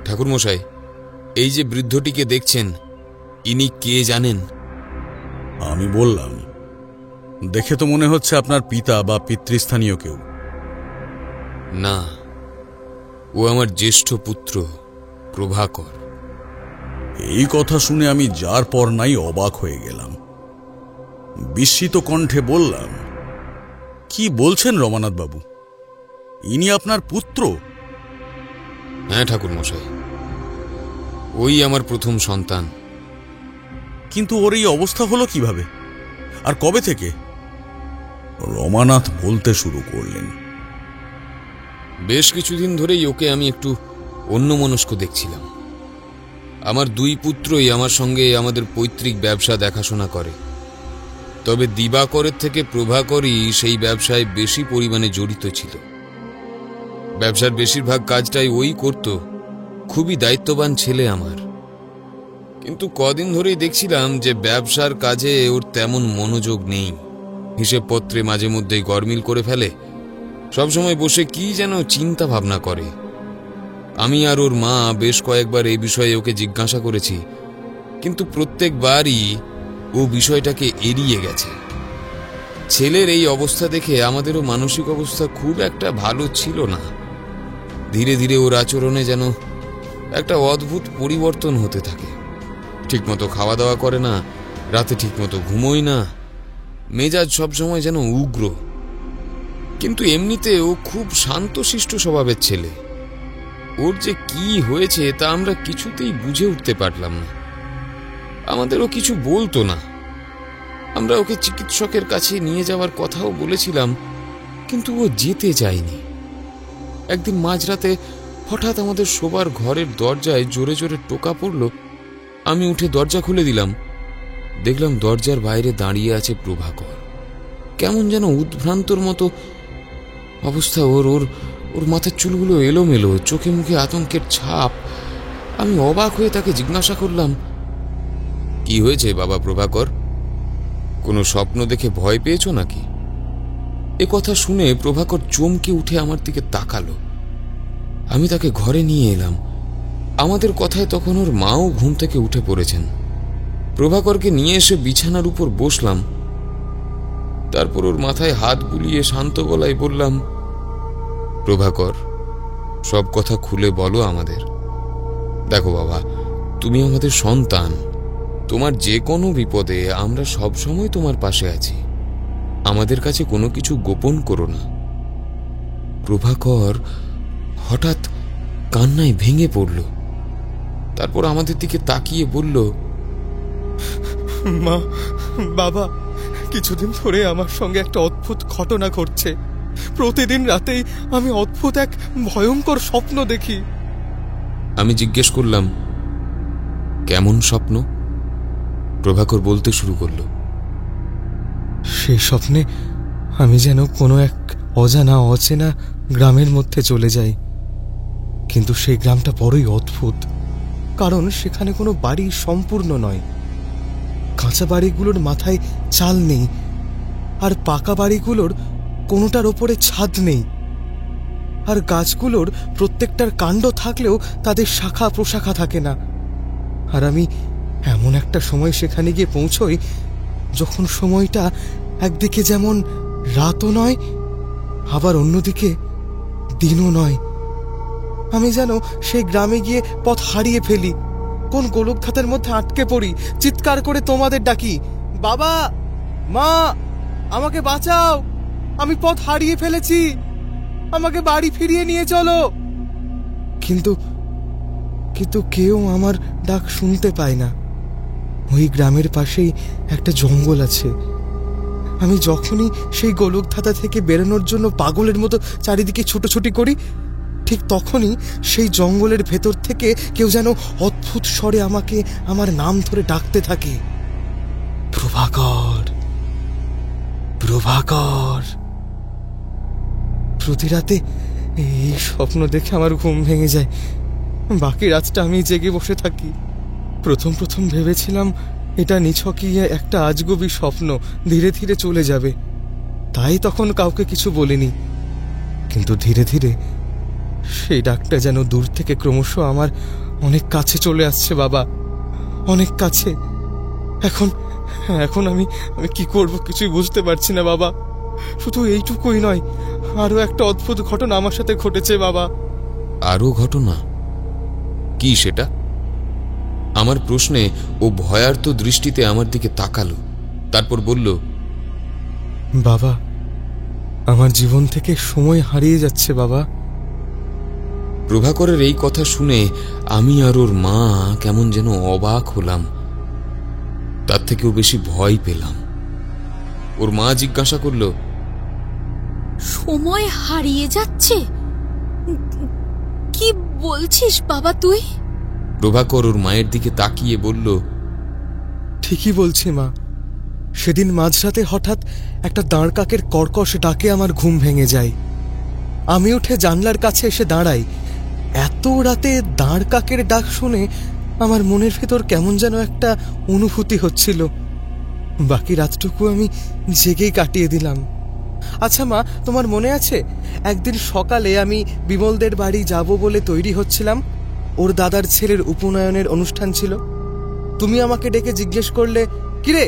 ঠাকুরমশাই, এই যে বৃদ্ধটিকে দেখছেন, ইনি কে জানেন? আমি বললাম, দেখে তো মনে হচ্ছে আপনার পিতা বা পিতৃস্থানীয় কেউ। না, ও আমার জ্যেষ্ঠ পুত্র প্রভাকর। এই কথা শুনে আমি যার পর নাই অবাক হয়ে গেলাম। বিস্মিত কণ্ঠে বললাম, কি বলছেন রমানাথ বাবু, ইনি আপনার পুত্র? হ্যাঁ ঠাকুরমশাই, ওই আমার প্রথম সন্তান। কিন্তু ওর এই অবস্থা হলো কিভাবে, আর কবে থেকে? রমানাথ বলতে শুরু করলেন। বেশ কিছুদিন ধরেই ওকে আমি একটু অন্যমনস্ক দেখছিলাম। আমার দুই পুত্রই আমার সঙ্গে আমাদের পৈতৃক ব্যবসা দেখাশোনা করে, তবে দিবাকরের থেকে প্রভাকরই সেই ব্যবসায় বেশি পরিমাণে জড়িত ছিল। ব্যবসার বেশিরভাগ কাজটাই ওই করত। খুবই দায়িত্ববান ছেলে আমার। কিন্তু কদিন ধরেই দেখছিলাম যে ব্যবসার কাজে ওর তেমন মনোযোগ নেই। হিসেবপত্রে মাঝে মধ্যেই গরমিল করে ফেলে, সবসময় বসে কি যেন চিন্তা ভাবনা করে। আমি আর ওর মা বেশ কয়েকবার এই বিষয়ে ওকে জিজ্ঞাসা করেছি, কিন্তু প্রত্যেকবারই ও বিষয়টাকে এড়িয়ে গেছে। ছেলের এই অবস্থা দেখে আমাদেরও মানসিক অবস্থা খুব একটা ভালো ছিল না। ধীরে ধীরে ওর আচরণে যেন একটা অদ্ভুত পরিবর্তন হতে থাকে। ঠিকমতো খাওয়া দাওয়া করে না, রাতে ঠিকমতো ঘুমোয় না, মেজাজ সবসময় যেন উগ্র। কিন্তু এমনিতে ও খুব শান্তশিষ্ট স্বভাবের ছেলে। ওর যে কি হয়েছে তা আমরা কিছুতেই বুঝে উঠতে পারলাম না। আমাদেরও কিছু বলতো না। আমরা ওকে চিকিৎসকের কাছে নিয়ে যাওয়ার কথাও বলেছিলাম, কিন্তু ও যেতে চায়নি। একদিন মাঝরাতে হঠাৎ আমাদের শোবার ঘরের দরজায় জোরে জোরে টোকা পড়ল। আমি উঠে দরজা খুলে দিলাম। দেখলাম দরজার বাইরে দাঁড়িয়ে আছে প্রভাকর। কেমন যেন উদ্ভ্রান্তর মতো অবস্থা ওর। ওর মাথার চুলগুলো এলোমেলো, চোখে মুখে আতঙ্কের ছাপ। আমি অবাক হয়ে তাকে জিজ্ঞাসা করলাম, কি হয়েছে বাবা প্রভাকর? কোনো স্বপ্ন দেখে ভয় পেয়েছো নাকি? এ কথা শুনে প্রভাকর চমকে উঠে আমার দিকে তাকালো। আমি তাকে ঘরে নিয়ে এলাম। আমাদের কথায় তখন ওর মাও ঘুম থেকে উঠে পড়েছেন। প্রভাকরকে নিয়ে এসে বিছানার উপর বসলাম। তারপর ওর মাথায় হাত বুলিয়ে শান্ত গলায় বললাম, প্রভাকর, সব কথা খুলে বলো আমাদের। দেখো বাবা, তুমি আমাদের সন্তান। তোমার যে কোনো বিপদে আমরা সব সময় তোমার পাশে আছি। আমাদের কাছে কোনো কিছু গোপন করো না। প্রভাকর হঠাৎ কান্নায় ভেঙে পড়ল। তারপর আমাদের দিকে তাকিয়ে বলল, মা, বাবা, কিছুদিন ধরে আমার সঙ্গে একটা অদ্ভুত ঘটনা ঘটছে। প্রতিদিন রাতেই আমি অদ্ভুত এক ভয়ঙ্কর স্বপ্ন দেখি। আমি জিজ্ঞেস করলাম, কেমন স্বপ্ন? প্রভাকর বলতে শুরু করল, সেই স্বপ্নে আমি যেন কোনো এক অজানা অচেনা গ্রামের মধ্যে চলে যাই। কিন্তু সেই গ্রামটা বড়ই অদ্ভুত, কারণ সেখানে কোনো বাড়ি সম্পূর্ণ নয়। কাঁচা বাড়িগুলোর মাথায় চাল নেই, আর পাকা বাড়িগুলোর কোনোটার ওপরে ছাদ নেই। আর গাছগুলোর প্রত্যেকটার কাণ্ড থাকলেও তাদের শাখা প্রশাখা থাকে না। আর আমি এমন একটা সময় সেখানে গিয়ে পৌঁছই যখন সময়টা একদিকে যেমন রাতও নয়, আবার অন্যদিকে দিনও নয়। আমি যেন সেই গ্রামে গিয়ে পথ হারিয়ে ফেলি, কোন গোলকধাতের মধ্যে আটকে পড়ি, চিৎকার করে তোমাদের ডাকি, বাবা, মা, আমাকে বাঁচাও, আমি পথ হারিয়ে ফেলেছি, আমাকে বাড়ি ফিরিয়ে নিয়ে চলো। কিন্তু কিন্তু কেউ আমার ডাক শুনতে পায় না। ওই গ্রামের পাশেই একটা জঙ্গল আছে। আমি যখনই সেই গোলকধাতা থেকে বেরোনোর জন্য পাগলের মতো চারিদিকে ছুটোছুটি করি, ঠিক তখনই সেই জঙ্গলের ভেতর থেকে কেউ যেন অদ্ভুত স্বরে আমাকে আমার নাম ধরে ডাকতে থাকে, প্রভাকর, প্রভাকর। প্রতি রাতে এই স্বপ্ন দেখে আমার ঘুম ভেঙে যায়। বাকি রাতটা আমি জেগে বসে থাকি। প্রথম ভেবেছিলাম এটা নিছকই একটা আজগুবি স্বপ্ন, ধীরে ধীরে চলে যাবে, তাই তখন কাউকে কিছু বলিনি। কিন্তু ধীরে ধীরে সেই ডাকটা যেন দূর থেকে ক্রমশ আমার অনেক কাছে চলে আসছে বাবা, অনেক কাছে। এখন আমি কি করব কিছুই বুঝতে পারছি না বাবা। শুধু এইটুকুই নয়, আরো একটা অদ্ভুত ঘটনা আমার সাথে ঘটেছে বাবা। আরো ঘটনা? কি সেটা? আমার প্রশ্নে ও ভয়ার্ত দৃষ্টিতে আমার দিকে তাকালো। তারপর বলল, বাবা, আমার জীবন থেকে সময় হারিয়ে যাচ্ছে বাবা। প্রভাকরের এই কথা শুনে আমি আর ওর মা কেমন যেন অবাক হলাম, তার থেকেও বেশি ভয় পেলাম। ওর মা জিজ্ঞাসা করল, সময় হারিয়ে যাচ্ছে? কি বলছিস বাবা তুই? প্রভাকর ওর মায়ের দিকে তাকিয়ে বলল, ঠিকই বলছি মা। সেদিন মাঝরাতে হঠাৎ একটা দাঁড় কাকের কর্কশ ডাকে আমার ঘুম ভেঙে যায়। আমি উঠে জানলার কাছে এসে দাঁড়াই। এত রাতে দাঁড় কাকের ডাক শুনে আমার মনের ভেতর কেমন যেন একটা অনুভূতি হচ্ছিল। বাকি রাতটুকু আমি জেগেই কাটিয়ে দিলাম। আচ্ছা মা, তোমার মনে আছে একদিন সকালে আমি বিমলদের বাড়ি যাব বলে তৈরি হচ্ছিলাম? ওর দাদার ছেলের উপনয়নের অনুষ্ঠান ছিল। তুমি আমাকে ডেকে জিজ্ঞেস করলে, কিরে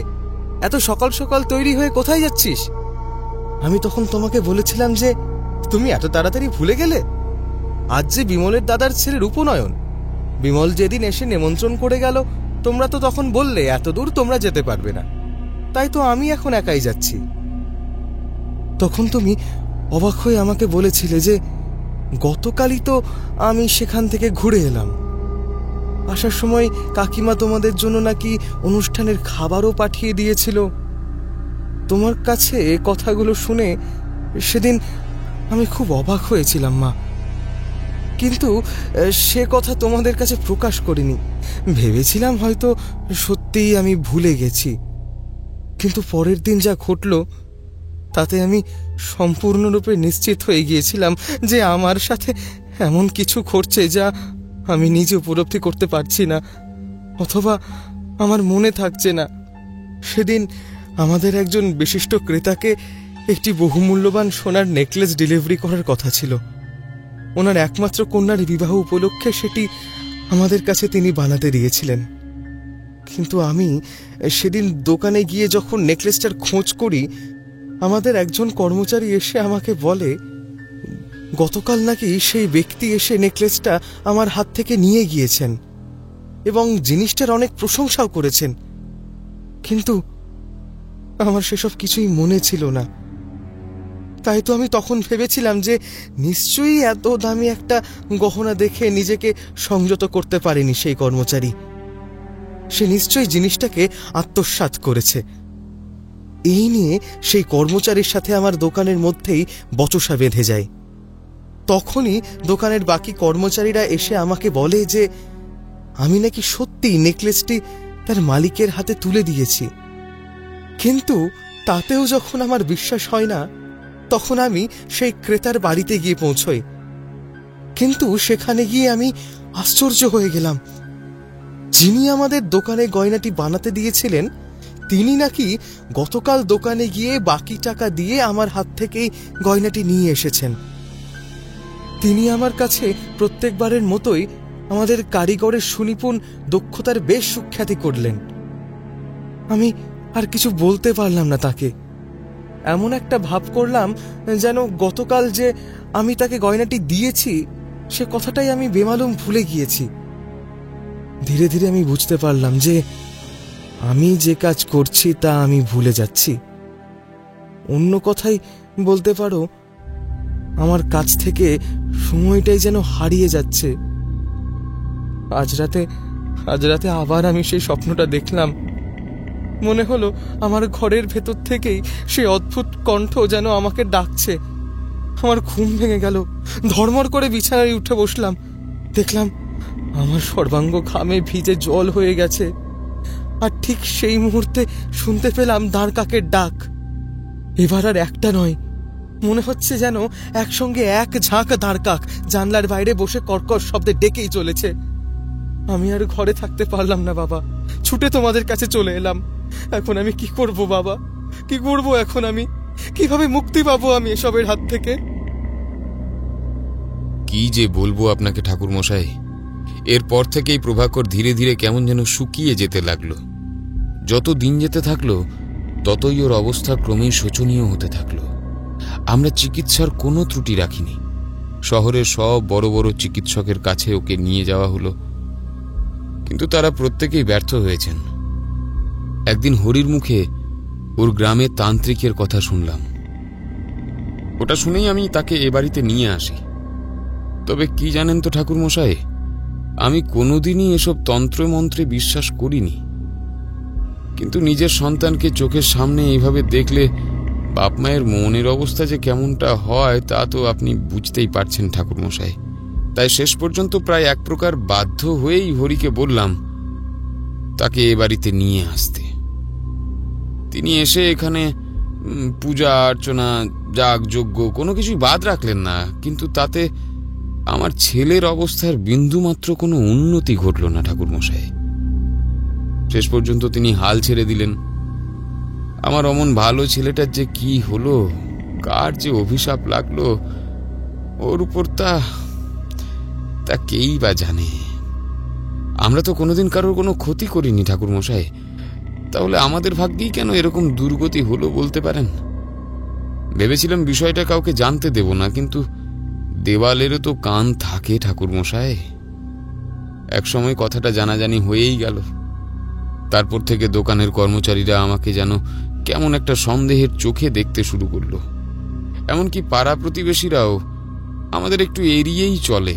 এত সকাল সকাল তৈরি হয়ে কোথায় যাচ্ছিস? আমি তখন তোমাকে বলেছিলাম যে তুমি এত তাড়াতাড়ি ভুলে গেলে। আজ যে বিমলের দাদার ছেলের উপনয়ন, বিমল যেদিন এসে নিমন্ত্রণ করে গেল, তোমরা তো তখন বললে এত দূর তোমরা যেতে পারবে না, তাই তো আমি এখন একাই যাচ্ছি। তখন তুমি অবাক হয়ে আমাকে বলেছিলে যে গতকালই তো আমি সেখান থেকে ঘুরে এলাম। আসার সময় কাকিমা তোমাদের জন্য নাকি অনুষ্ঠানের খাবারও পাঠিয়ে দিয়েছিল। তোমার কাছে কথাগুলো শুনে সেদিন আমি খুব অবাক হয়েছিলাম মা, কিন্তু সে কথা তোমাদের কাছে প্রকাশ করিনি। ভেবেছিলাম হয়তো সত্যিই আমি ভুলে গেছি, কিন্তু পরের দিন যা ঘটল তাতে আমি সম্পূর্ণরূপে নিশ্চিত হয়ে গিয়েছিলাম যে আমার সাথে এমন কিছু ঘটছে যা আমি নিজে উপলব্ধি করতে পারছি না, অথবা আমার মনে থাকছে না। সেদিন আমাদের একজন বিশিষ্ট ক্রেতাকে একটি বহুমূল্যবান সোনার নেকলেস ডেলিভারি করার কথা ছিল। ওনার একমাত্র কন্যার বিবাহ উপলক্ষে সেটি আমাদের কাছে তিনি বানাতে দিয়েছিলেন। কিন্তু আমি সেদিন দোকানে গিয়ে যখন নেকলেসটার খোঁজ করি, আমাদের একজন কর্মচারী এসে আমাকে বলে গতকাল নাকি সেই ব্যক্তি এসে নেকলেসটা আমার হাত থেকে নিয়ে গিয়েছেন এবং জিনিসটার অনেক প্রশংসাও করেছেন। কিন্তু আমার সেসব কিছুই মনে ছিল না। তাই তো আমি তখন ভেবেছিলাম যে নিশ্চয়ই এত দামি একটা গহনা দেখে নিজেকে সংযত করতে পারেনি সেই কর্মচারী। সে নিশ্চয়ই জিনিসটাকে আত্মসাৎ করেছে। এই নিয়ে সেই কর্মচারীর সাথে আমার দোকানের মধ্যেই বচসা বেঁধে যায়। তখনই দোকানের বাকি কর্মচারীরা এসে আমাকে বলে যে আমি নাকি সত্যি নেকলেসটি তার মালিকের হাতে তুলে দিয়েছি। কিন্তু তাতেও যখন আমার বিশ্বাস হয় না, তখন আমি সেই ক্রেতার বাড়িতে গিয়ে পৌঁছই। কিন্তু সেখানে গিয়ে আমি আশ্চর্য হয়ে গেলাম। যিনি আমাদের দোকানে গয়নাটি বানাতে দিয়েছিলেন, তিনি নাকি গতকাল দোকানে গিয়ে বাকি টাকা দিয়ে আমার হাত থেকেই গয়নাটি নিয়ে এসেছেন। তিনি আমার কাছে প্রত্যেকবারের মতোই আমাদের কারিগরের সুনিপুণ দক্ষতার বেশ সুখ্যাতি করলেন। আমি আর কিছু বলতে পারলাম না তাকে। এমন একটা ভাব করলাম যেন গতকাল যে আমি তাকে গয়নাটি দিয়েছি সে কথাটাই আমি বেমালুম ভুলে গিয়েছি। ধীরে ধীরে আমি বুঝতে পারলাম যে আমি যে কাজ করছি তা আমি ভুলে যাচ্ছি। অন্য কথাই বলতে পারো, আমার কাছ থেকে সময়টাই যেন হারিয়ে যাচ্ছে। আজ রাতে আবার আমি সেই স্বপ্নটা দেখলাম। মনে হলো আমার ঘরের ভেতর থেকেই সেই অদ্ভুত কণ্ঠ যেন আমাকে ডাকছে। আমার ঘুম ভেঙে গেল। ধর্মর করে বিছানায় উঠে বসলাম। দেখলাম আমার সর্বাঙ্গ ঘামে ভিজে জল হয়ে গেছে। আর ঠিক সেই মুহূর্তে শুনতে পেলাম দাঁড় কাকের ডাক। এবার আর একটা নয়, মনে হচ্ছে যেন একসঙ্গে এক ঝাঁক দাঁড় কাক জানলার বাইরে বসে কর্কশ শব্দে ডেকেই চলেছে। আমি আর ঘরে থাকতে পারলাম না বাবা, ছুটে তোমাদের কাছে চলে এলাম। এখন আমি কি করব বাবা, কি করব এখন? আমি কিভাবে মুক্তি পাবো আমি এসবের হাত থেকে? কি যে বলবো আপনাকে ঠাকুর মশাই। এরপর থেকেই প্রভাকর ধীরে ধীরে কেমন যেন শুকিয়ে যেতে লাগলো। যত দিন যেতে থাকলো ততই ওর অবস্থা ক্রমেই শোচনীয় হতে থাকলো। আমরা চিকিৎসার কোনো ত্রুটি রাখিনি। শহরের সব বড় বড় চিকিৎসকের কাছে ওকে নিয়ে যাওয়া হলো, কিন্তু তারা প্রত্যেকেই ব্যর্থ হয়েছেন। একদিন হরির মুখে ওর গ্রামে তান্ত্রিকের কথা শুনলাম। ওটা শুনেই আমি তাকে এ বাড়িতে নিয়ে আসি। তবে কি জানেন তো ঠাকুরমশাই, আমি কোনোদিনই এসব তন্ত্রমন্ত্রে বিশ্বাস করিনি, কিন্তু নিজের সন্তানকে চোখের সামনে এইভাবে দেখলে বাপ মায়ের মনের অবস্থা যে কেমনটা হয় তা তো আপনি বুঝতেই পারছেন ঠাকুরমশাই। তাই শেষ পর্যন্ত প্রায় এক প্রকার বাধ্য হয়েই হরিকে বললাম তাকে এ বাড়িতে নিয়ে আসতে। তিনি এসে এখানে পূজা অর্চনা যাগ যজ্ঞ কোনো কিছুই বাদ রাখলেন না, কিন্তু তাতে আমার ছেলের অবস্থার বিন্দুমাত্র কোনো উন্নতি ঘটল না ঠাকুরমশাই। শেষ পর্যন্ত তিনি হাল ছেড়ে দিলেন। আমার অমন ভালো ছেলেটার যে কি হলো, কার যে অভিশাপ লাগলো ওর উপর তা কেই বা জানে। আমরা তো কোনোদিন কারোর কোনো ক্ষতি করিনি ঠাকুরমশাই, তাহলে আমাদের ভাগ্যেই কেন এরকম দুর্গতি হলো বলতে পারেন? ভেবেছিলাম বিষয়টা কাউকে জানতে দেব না, কিন্তু দেওয়ালেরও তো কান থাকে ঠাকুরমশাই। একসময় কথাটা জানাজানি হয়েই গেল। তারপর থেকে দোকানের কর্মচারীরা আমাকে যেন কেমন একটা সন্দেহের চোখে দেখতে শুরু করলো। এমনকি পাড়া প্রতিবেশীরাও আমাদের একটু এড়িয়েই চলে।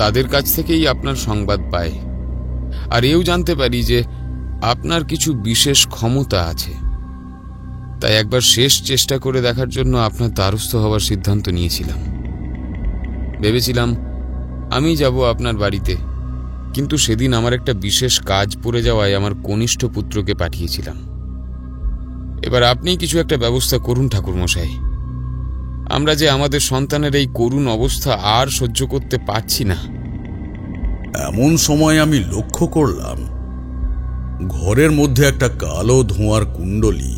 তাদের কাছ থেকেই আপনার সংবাদ পায়, আর এও জানতে পারি যে আপনার কিছু বিশেষ ক্ষমতা আছে। তাই একবার শেষ চেষ্টা করে দেখার জন্য আপনার দ্বারস্থ হওয়ার সিদ্ধান্ত নিয়েছিলাম। ভেবেছিলাম আমি যাব আপনার বাড়িতে, কিন্তু সেদিন আমার একটা বিশেষ কাজ পড়ে যাওয়ায় আমার কনিষ্ঠ পুত্রকে পাঠিয়েছিলাম। এবার আপনি কিছু একটা ব্যবস্থা করুন ঠাকুরমশাই। আমরা যে আমাদের সন্তানের এই করুণ অবস্থা আর সহ্য করতে পারছি না। এমন সময় আমি লক্ষ্য করলাম ঘরের মধ্যে একটা কালো ধোঁয়ার কুণ্ডলী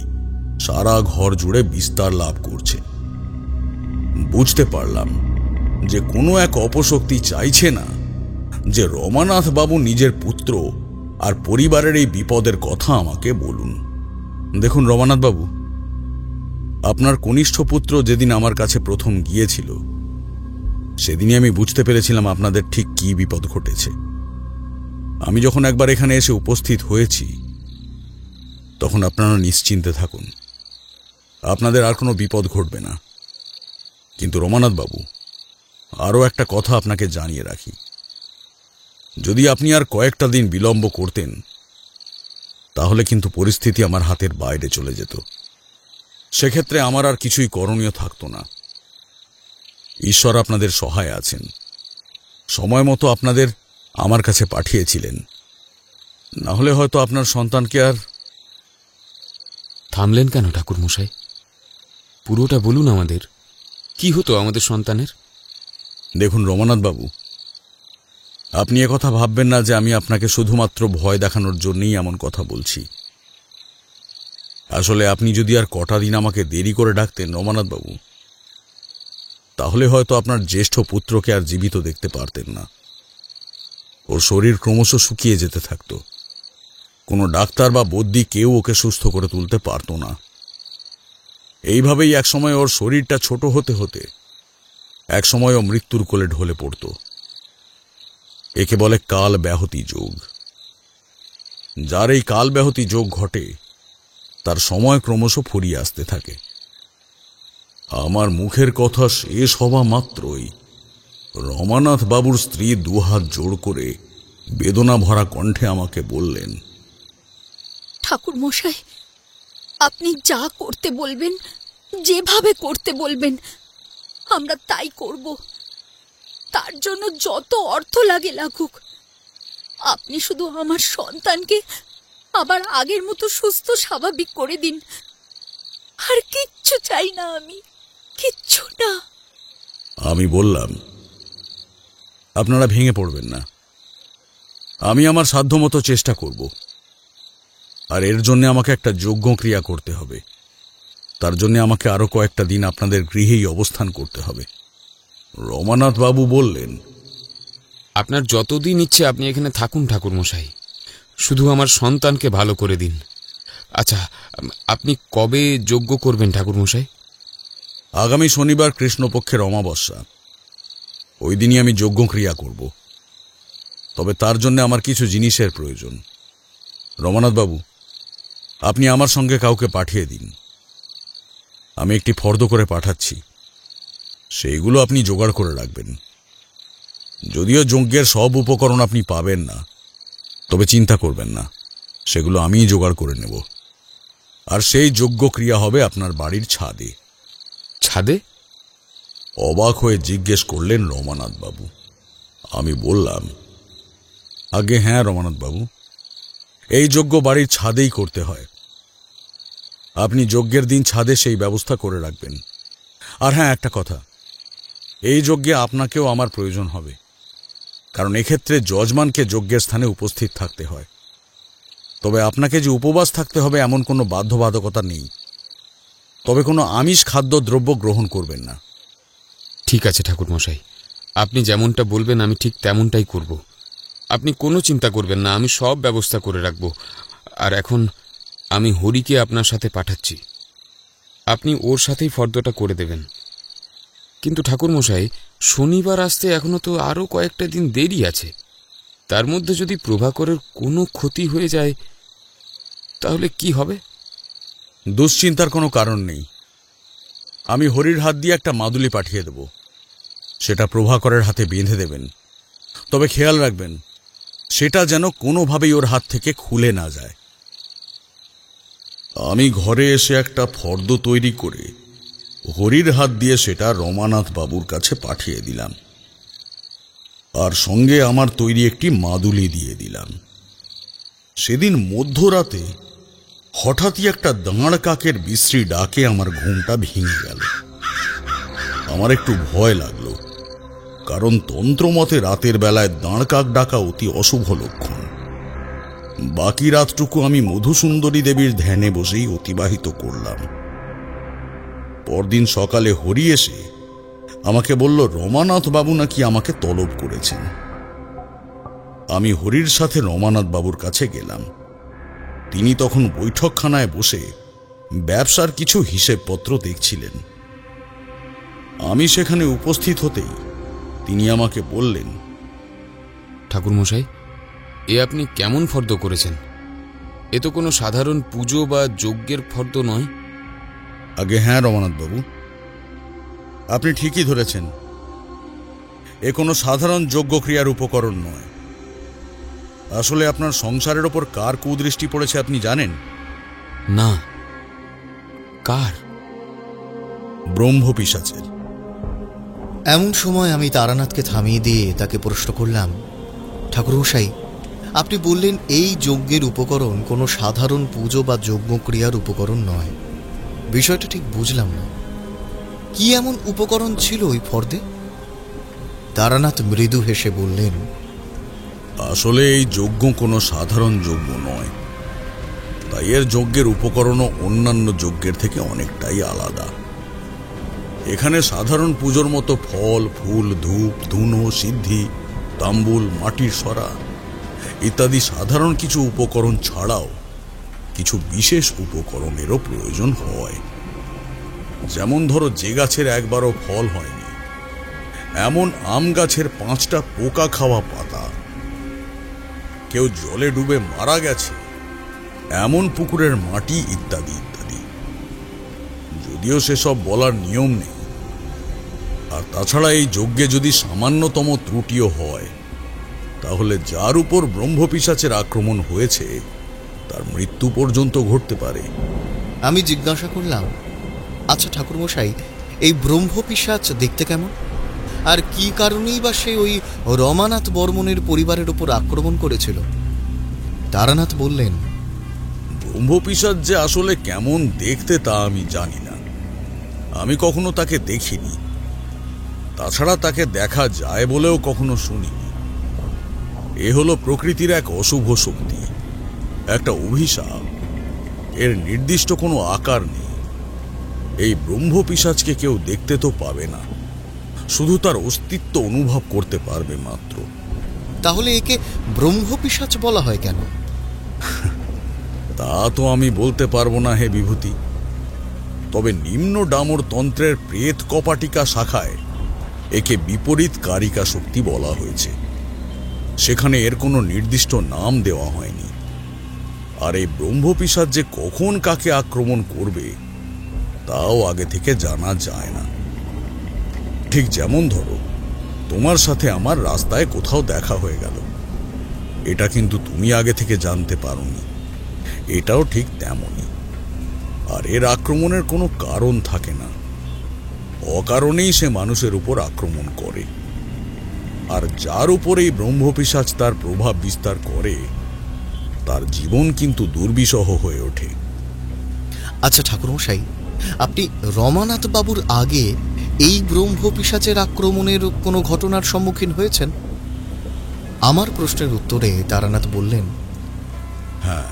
সারা ঘর জুড়ে বিস্তার লাভ করছে। বুঝতে পারলাম যে কোনো এক অপশক্তি চাইছে না যে রমানাথ বাবু নিজের পুত্র আর পরিবারের এই বিপদের কথা আমাকে বলুন। দেখুন রমানাথ বাবু, আপনার কনিষ্ঠ পুত্র যেদিন আমার কাছে প্রথম গিয়েছিল সেদিনই আমি বুঝতে পেরেছিলাম আপনাদের ঠিক কি বিপদ ঘটেছে। আমি যখন একবার এখানে এসে উপস্থিত হয়েছি তখন আপনারা নিশ্চিন্তে থাকুন, আপনাদের আর কোনো বিপদ ঘটবে না। কিন্তু রমানাথ বাবু, আরও একটা কথা আপনাকে জানিয়ে রাখি, যদি আপনি আর কয়েকটা দিন বিলম্ব করতেন তাহলে কিন্তু পরিস্থিতি আমার হাতের বাইরে চলে যেত। সেক্ষেত্রে আমার আর কিছুই করণীয় থাকতো না। ঈশ্বর আপনাদের সহায় আছেন। সময় মতো আপনাদের আমার কাছে পাঠিয়েছিলেন, না হলে হয়তো আপনার সন্তানকে আর। থামলেন কেন ঠাকুরমশাই? পুরোটা বলুন আমাদের, কি হতো আমাদের সন্তানের? দেখুন রমানাথ বাবু, আপনি একথা ভাববেন না যে আমি আপনাকে শুধুমাত্র ভয় দেখানোর জন্যই এমন কথা বলছি। আসলে আপনি যদি আর কটা দিন আমাকে দেরি করে ডাকতেন রমানাথ বাবু, তাহলে হয়তো আপনার জ্যেষ্ঠ পুত্রকে আর জীবিত দেখতে পারতেন না। ওর শরীর ক্রমশ শুকিয়ে যেতে থাকত। কোনো ডাক্তার বা বদ্যি কেউ ওকে সুস্থ করে তুলতে পারত না। এইভাবেই একসময় ওর শরীরটা ছোট হতে হতে একসময় ও মৃত্যুর কোলে ঢলে পড়ত। একে বলে কাল ব্যাহতি যোগ। যার এই কাল ব্যাহতি যোগ ঘটে তার সময় ক্রমশ ফুরিয়ে আসতে থাকে। আমার মুখের কথা শেষ হওয়া মাত্রই রমানাথ বাবুর স্ত্রী দুহাত জোড় করে বেদনা ভরা কণ্ঠে আমাকে বললেন, ঠাকুর মশাই, আপনি যা করতে বলবেন, যেভাবে করতে বলবেন, আমরা তাই করব। তার জন্য যত অর্থ লাগে লাগুক। আপনি শুধু আমার সন্তানকে আবার আগের মতো সুস্থ স্বাভাবিক করে দিন। আর কিচ্ছু চাই না, আমি কিচ্ছু না। আমি বললাম, আপনারা ভেঙে পড়বেন না। আমি আমার সাধ্যমতো চেষ্টা করব, আর এর জন্য আমাকে একটা যজ্ঞ ক্রিয়া করতে হবে। তার জন্য আমাকে আরো কয়েকটা দিন আপনাদের গৃহেই অবস্থান করতে হবে। রমানাথ বাবু বললেন, আপনার যতদিন ইচ্ছে আপনি এখানে থাকুন ঠাকুরমশাই, শুধু আমার সন্তানকে ভালো করে দিন। আচ্ছা, আপনি কবে যজ্ঞ করবেন ঠাকুরমশাই? আগামী শনিবার কৃষ্ণপক্ষের অমাবস্যা, ওই দিনই আমি যজ্ঞ ক্রিয়া করব। তবে তার জন্য আমার কিছু জিনিসের প্রয়োজন। রমানাথ বাবু, আপনি আমার সঙ্গে কাউকে পাঠিয়ে দিন। আমি একটি ফর্দ করে পাঠাচ্ছি, সেইগুলো আপনি জোগাড় করে রাখবেন। যদিও যজ্ঞের সব উপকরণ আপনি পাবেন না, তবে চিন্তা করবেন না, সেগুলো আমিই জোগাড় করে নেব। আর সেই যজ্ঞ ক্রিয়া হবে আপনার বাড়ির ছাদে। ছাদে? অবাক হয়ে জিজ্ঞেস করলেন রমানাথ বাবু। আমি বললাম, আগে হ্যাঁ রমানাথ বাবু, এই যজ্ঞ বাড়ির ছাদেই করতে হয়। আপনি যজ্ঞের দিন ছাদে সেই ব্যবস্থা করে রাখবেন। আর হ্যাঁ, একটা কথা, এই যজ্ঞে আপনাকেও আমার প্রয়োজন হবে, কারণ এক্ষেত্রে যজমানকে যজ্ঞের স্থানে উপস্থিত থাকতে হয়। তবে আপনাকে যে উপবাস থাকতে হবে এমন কোনো বাধ্যবাধকতা নেই। তবে কোনো আমিষ খাদ্য দ্রব্য গ্রহণ করবেন না। ঠিক আছে ঠাকুরমশাই, আপনি যেমনটা বলবেন আমি ঠিক তেমনটাই করব। আপনি কোনো চিন্তা করবেন না, আমি সব ব্যবস্থা করে রাখব। আর এখন আমি হরিকে আপনার সাথে পাঠাচ্ছি, আপনি ওর সাথেই ফর্দটা করে দেবেন। কিন্তু ঠাকুরমশাই, শনিবার আসতে এখনো তো আরও কয়েকটা দিন দেরি আছে। তার মধ্যে যদি প্রভাকরের কোনো ক্ষতি হয়ে যায় তাহলে কি হবে? দুশ্চিন্তার কোনো কারণ নেই। আমি হরির হাত দিয়ে একটা মাদুলি পাঠিয়ে দেব, সেটা প্রভাকরের হাতে বেঁধে দেবেন। তবে খেয়াল রাখবেন, সেটা যেন কোনোভাবেই ওর হাত থেকে খুলে না যায়। আমি ঘরে এসে একটা ফর্দ তৈরি করে হরির হাত দিয়ে সেটা রমানাথ বাবুর কাছে পাঠিয়ে দিলাম, আর সঙ্গে আমার তৈরি একটি মাদুলি দিয়ে দিলাম। সেদিন মধ্যরাতে হঠাৎই একটা দাঁড় কাকের বিশ্রী ডাকে আমার ঘুমটা ভেঙে গেল। আমার একটু ভয় লাগলো, কারণ তন্ত্রমতে রাতের বেলায় দাঁড় কাক ডাকা অতি অশুভ লক্ষণ। বাকি রাতটুকু আমি মধুসুন্দরী দেবীর ধ্যানে বসেই অতিবাহিত করলাম। পরদিন সকালে হরি এসে আমাকে বলল রমানাথ বাবু নাকি আমাকে তলব করেছেন। আমি হরির সাথে রমানাথ বাবুর কাছে গেলাম। তিনি তখন বৈঠকখানায় বসে ব্যবসার কিছু হিসেবপত্র দেখছিলেন। আমি সেখানে উপস্থিত হতেই তিনি আমাকে বললেন, ঠাকুরমশাই, এ আপনি কেমন ফর্দ করেছেন? এ তো কোনো সাধারণ পুজো বা যজ্ঞের ফর্দ নয়। আগে হ্যাঁ রমানাথ বাবু, আপনি ঠিকই ধরেছেন। এ কোনো সাধারণ যজ্ঞক্রিয়ার উপকরণ নয়। আসলে আপনার সংসারের ওপর কার কুদৃষ্টি পড়েছে আপনি জানেন? না, কার? ব্রহ্মপিশাচের। এমন সময় আমি তারানাথকে থামিয়ে দিয়ে তাকে প্রশ্ন করলাম, ঠাকুরমশাই, আপনি বললেন এই যজ্ঞের উপকরণ কোনো সাধারণ পুজো বা যজ্ঞক্রিয়ার উপকরণ নয়। বিষয়টা ঠিক বুঝলাম না। কি এমন উপকরণ ছিল ওই ফর্দে? তারানাথ মৃদু হেসে বললেন, আসলে এই যজ্ঞ কোনো সাধারণ যজ্ঞ নয়, তাই এর যজ্ঞের উপকরণও অন্যান্য যজ্ঞের থেকে অনেকটাই আলাদা। এখানে সাধারণ পুজোর মতো ফল, ফুল, ধূপ, ধুনো, সিদ্ধি, তাম্বুল, মাটির সরা ইত্যাদি সাধারণ কিছু উপকরণ ছাড়াও কিছু বিশেষ উপকরণেরও প্রয়োজন হয়। যেমন ধরো, যে গাছের একবারও ফল হয়নি এমন আম গাছের 5টা পোকা খাওয়া পাতা, কেউ জলে ডুবে মারা গেছে এমন পুকুরের মাটি ইত্যাদি ইত্যাদি। যদিও সেসব বলার নিয়ম নেই। আর তাছাড়া এই যজ্ঞে যদি সামান্যতম ত্রুটিও হয় তাহলে যার উপর ব্রহ্মপিশাচের আক্রমণ হয়েছে তার মৃত্যু পর্যন্ত ঘটতে পারে। আমি জিজ্ঞাসা করলাম, আচ্ছা ঠাকুরমশাই, এই ব্রহ্মপিশাচ দেখতে কেমন? আর কি কারণেই বা সে ওই রমানাথ বর্মনের পরিবারের উপর আক্রমণ করেছিল? তারানাথ বললেন, ব্রহ্মপিশাচ যে আসলে কেমন দেখতে তা আমি জানি না। আমি কখনো তাকে দেখিনি, তাছাড়া তাকে দেখা যায় বলেও কখনো শুনিনি। এ হলো প্রকৃতির এক অশুভ শক্তি, একটা অভিশাপ। এর নির্দিষ্ট কোনো আকার নেই। এই ব্রহ্মপিশাচকে কেউ দেখতে তো পাবে না, শুধু তার অস্তিত্ব অনুভব করতে পারবে মাত্র। তাহলে একে ব্রহ্মপিশাচ বলা হয় কেন? তা তো আমি বলতে পারবো না হে বিভূতি। তবে নিম্ন ডামর তন্ত্রের প্রেত কপাটিকা শাখায় একে বিপরীত কারিকা শক্তি বলা হয়েছে। সেখানে এর কোনো নির্দিষ্ট নাম দেওয়া হয়নি। আর এই ব্রহ্মপিশাচ যে কখন কাকে আক্রমণ করবে তাও আগে থেকে জানা যায় না। ঠিক যেমন ধরো, তোমার সাথে আমার রাস্তায় কোথাও দেখা হয়ে গেল। এটা কিন্তু তুমি আগে থেকে জানতে পারোনি। এটাও ঠিক তেমনই। আর এর আক্রমণের কোনো কারণ থাকে না, অকারণেই সে মানুষের উপর আক্রমণ করে। আর যার উপর এই ব্রহ্মপিশাচ তার প্রভাব বিস্তার করে, তার জীবন কিন্তু দুর্বিষহ হয়ে ওঠে। আচ্ছা ঠাকুরমশাই, আপনি রমানাথ বাবুর আগে এই ব্রহ্মপিশাচের আক্রমণের কোনো ঘটনার সম্মুখীন হয়েছেন? আমার প্রশ্নের উত্তরে তারানাথ বললেন, হ্যাঁ,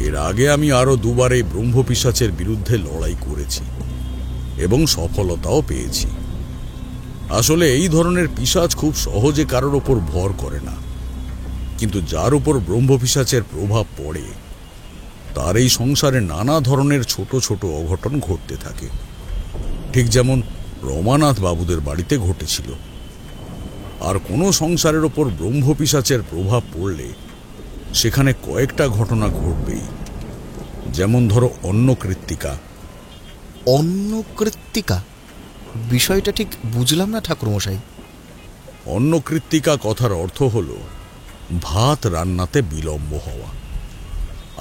এর আগে আমি আরো দুবার এই ব্রহ্মপিশাচের বিরুদ্ধে লড়াই করেছি এবং সফলতাও পেয়েছি। আসলে এই ধরনের পিশাচ খুব সহজে কারোর ওপর ভর করে না, কিন্তু যার উপর ব্রহ্মপিশাচের প্রভাব পড়ে তার এই সংসারে নানা ধরনের ছোট ছোট অঘটন ঘটতে থাকে, ঠিক যেমন রমানাথ বাবুদের বাড়িতে ঘটেছিল। আর কোনো সংসারের ওপর ব্রহ্মপিশাচের প্রভাব পড়লে সেখানে কয়েকটা ঘটনা ঘটবেই। যেমন ধরো অন্নকৃত্তিকা। অন্নকৃত্তিকা বিষয়টা ঠিক বুঝলাম না ঠাকুরমশাই। অন্নকৃত্তিকা কথার অর্থ হল ভাত রান্নাতে বিলম্ব হওয়া।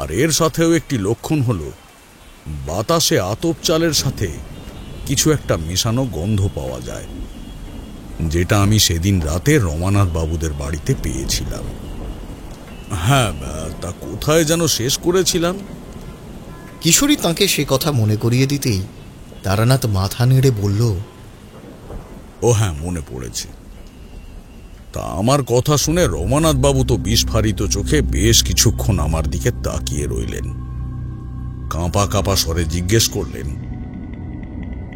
আর এর সাথেও একটি লক্ষণ হল বাতাসে আতপ চালের সাথে কিছু একটা মেশানো গন্ধ পাওয়া যায়, যেটা আমি সেদিন রাতে রমানাথ বাবুদের বাড়িতে পেয়েছিলাম। হ্যাঁ, তা কোথায় যেন শেষ করেছিলাম? কিশোরী তাঁকে সে কথা মনে করিয়ে দিতেই তারানাথ মাথা নেড়ে বলল, ও হ্যাঁ, মনে পড়েছে। তা আমার কথা শুনে রমানাথ বাবু তো বিস্ফারিত চোখে বেশ কিছুক্ষণ আমার দিকে তাকিয়ে রইলেন। কাঁপা কাঁপা স্বরে জিজ্ঞেস করলেন,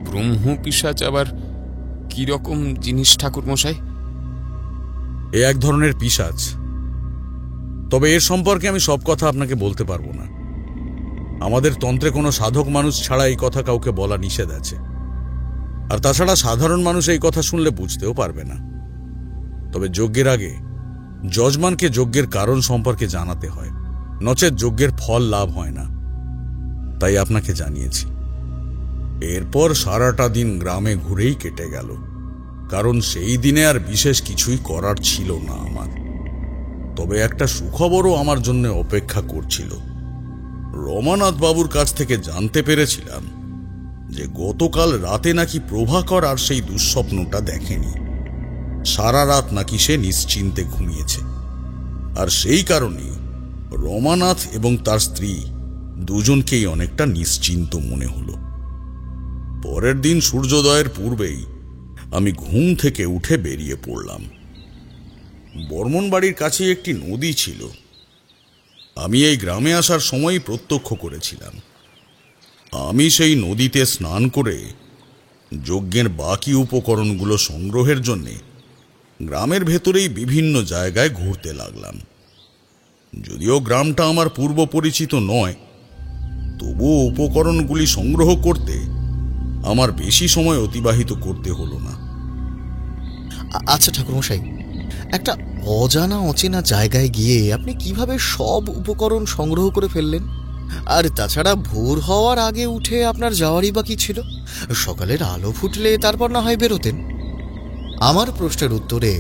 ব্রহ্মপিশাচ আবার কি রকম জিনিস ঠাকুরমশাই? এ এক ধরনের পিশাচ, তবে এর সম্পর্কে আমি সব কথা আপনাকে বলতে পারবো না। আমাদের তন্ত্রে কোনো সাধক মানুষ ছাড়া এই কথা কাউকে বলা নিষেধ আছে। আর তাছাড়া সাধারণ মানুষ এই কথা শুনলে বুঝতেও পারবে না। তবে যজ্ঞের আগে যজমানকে যজ্ঞের কারণ সম্পর্কে জানাতে হয়, নচেৎ যজ্ঞের ফল লাভ হয় না। তাই আপনাকে জানিয়েছি। এরপর সারাটা দিন গ্রামে ঘুরেই কেটে গেল, কারণ সেই দিনে আর বিশেষ কিছুই করার ছিল না আমার। তবে একটা সুখবরও আমার জন্য অপেক্ষা করছিল। রমানাথ বাবুর কাছ থেকে জানতে পেরেছিলাম যে গতকাল রাতে নাকি প্রভাকর আর সেই দুঃস্বপ্নটা দেখেনি। সারা রাত নাকি সে নিশ্চিন্তে ঘুমিয়েছে। আর সেই কারণেই রমানাথ এবং তার স্ত্রী দুজনকেই অনেকটা নিশ্চিন্ত মনে হলো। পরের দিন সূর্যোদয়ের পূর্বেই আমি ঘুম থেকে উঠে বেরিয়ে পড়লাম। বর্মন বাড়ির কাছে একটি নদী ছিল। আমি এই গ্রামে আসার সময় প্রত্যক্ষ করেছিলাম। আমি সেই নদীতে স্নান করে যজ্ঞের বাকি উপকরণগুলো সংগ্রহের জন্যে গ্রামের ভেতরেই বিভিন্ন জায়গায় ঘুরতে লাগলাম। যদিও গ্রামটা আমার পূর্ব পরিচিত নয়, তবুও উপকরণগুলি সংগ্রহ করতে আমার বেশি সময় অতিবাহিত করতে হলো না। আচ্ছা ঠাকুরমশাই, একটা অজানা অচেনা জায়গায় গিয়ে আপনি কিভাবে সব উপকরণ সংগ্রহ করে ফেললেন? আর তাছাড়া ভোর হওয়ার আগে উঠে আপনার যাওয়ারই বা কি ছিল? সকালের আলো ফুটলে তারপর না হয় বেরোতেন। আমার প্রশ্নের উত্তরে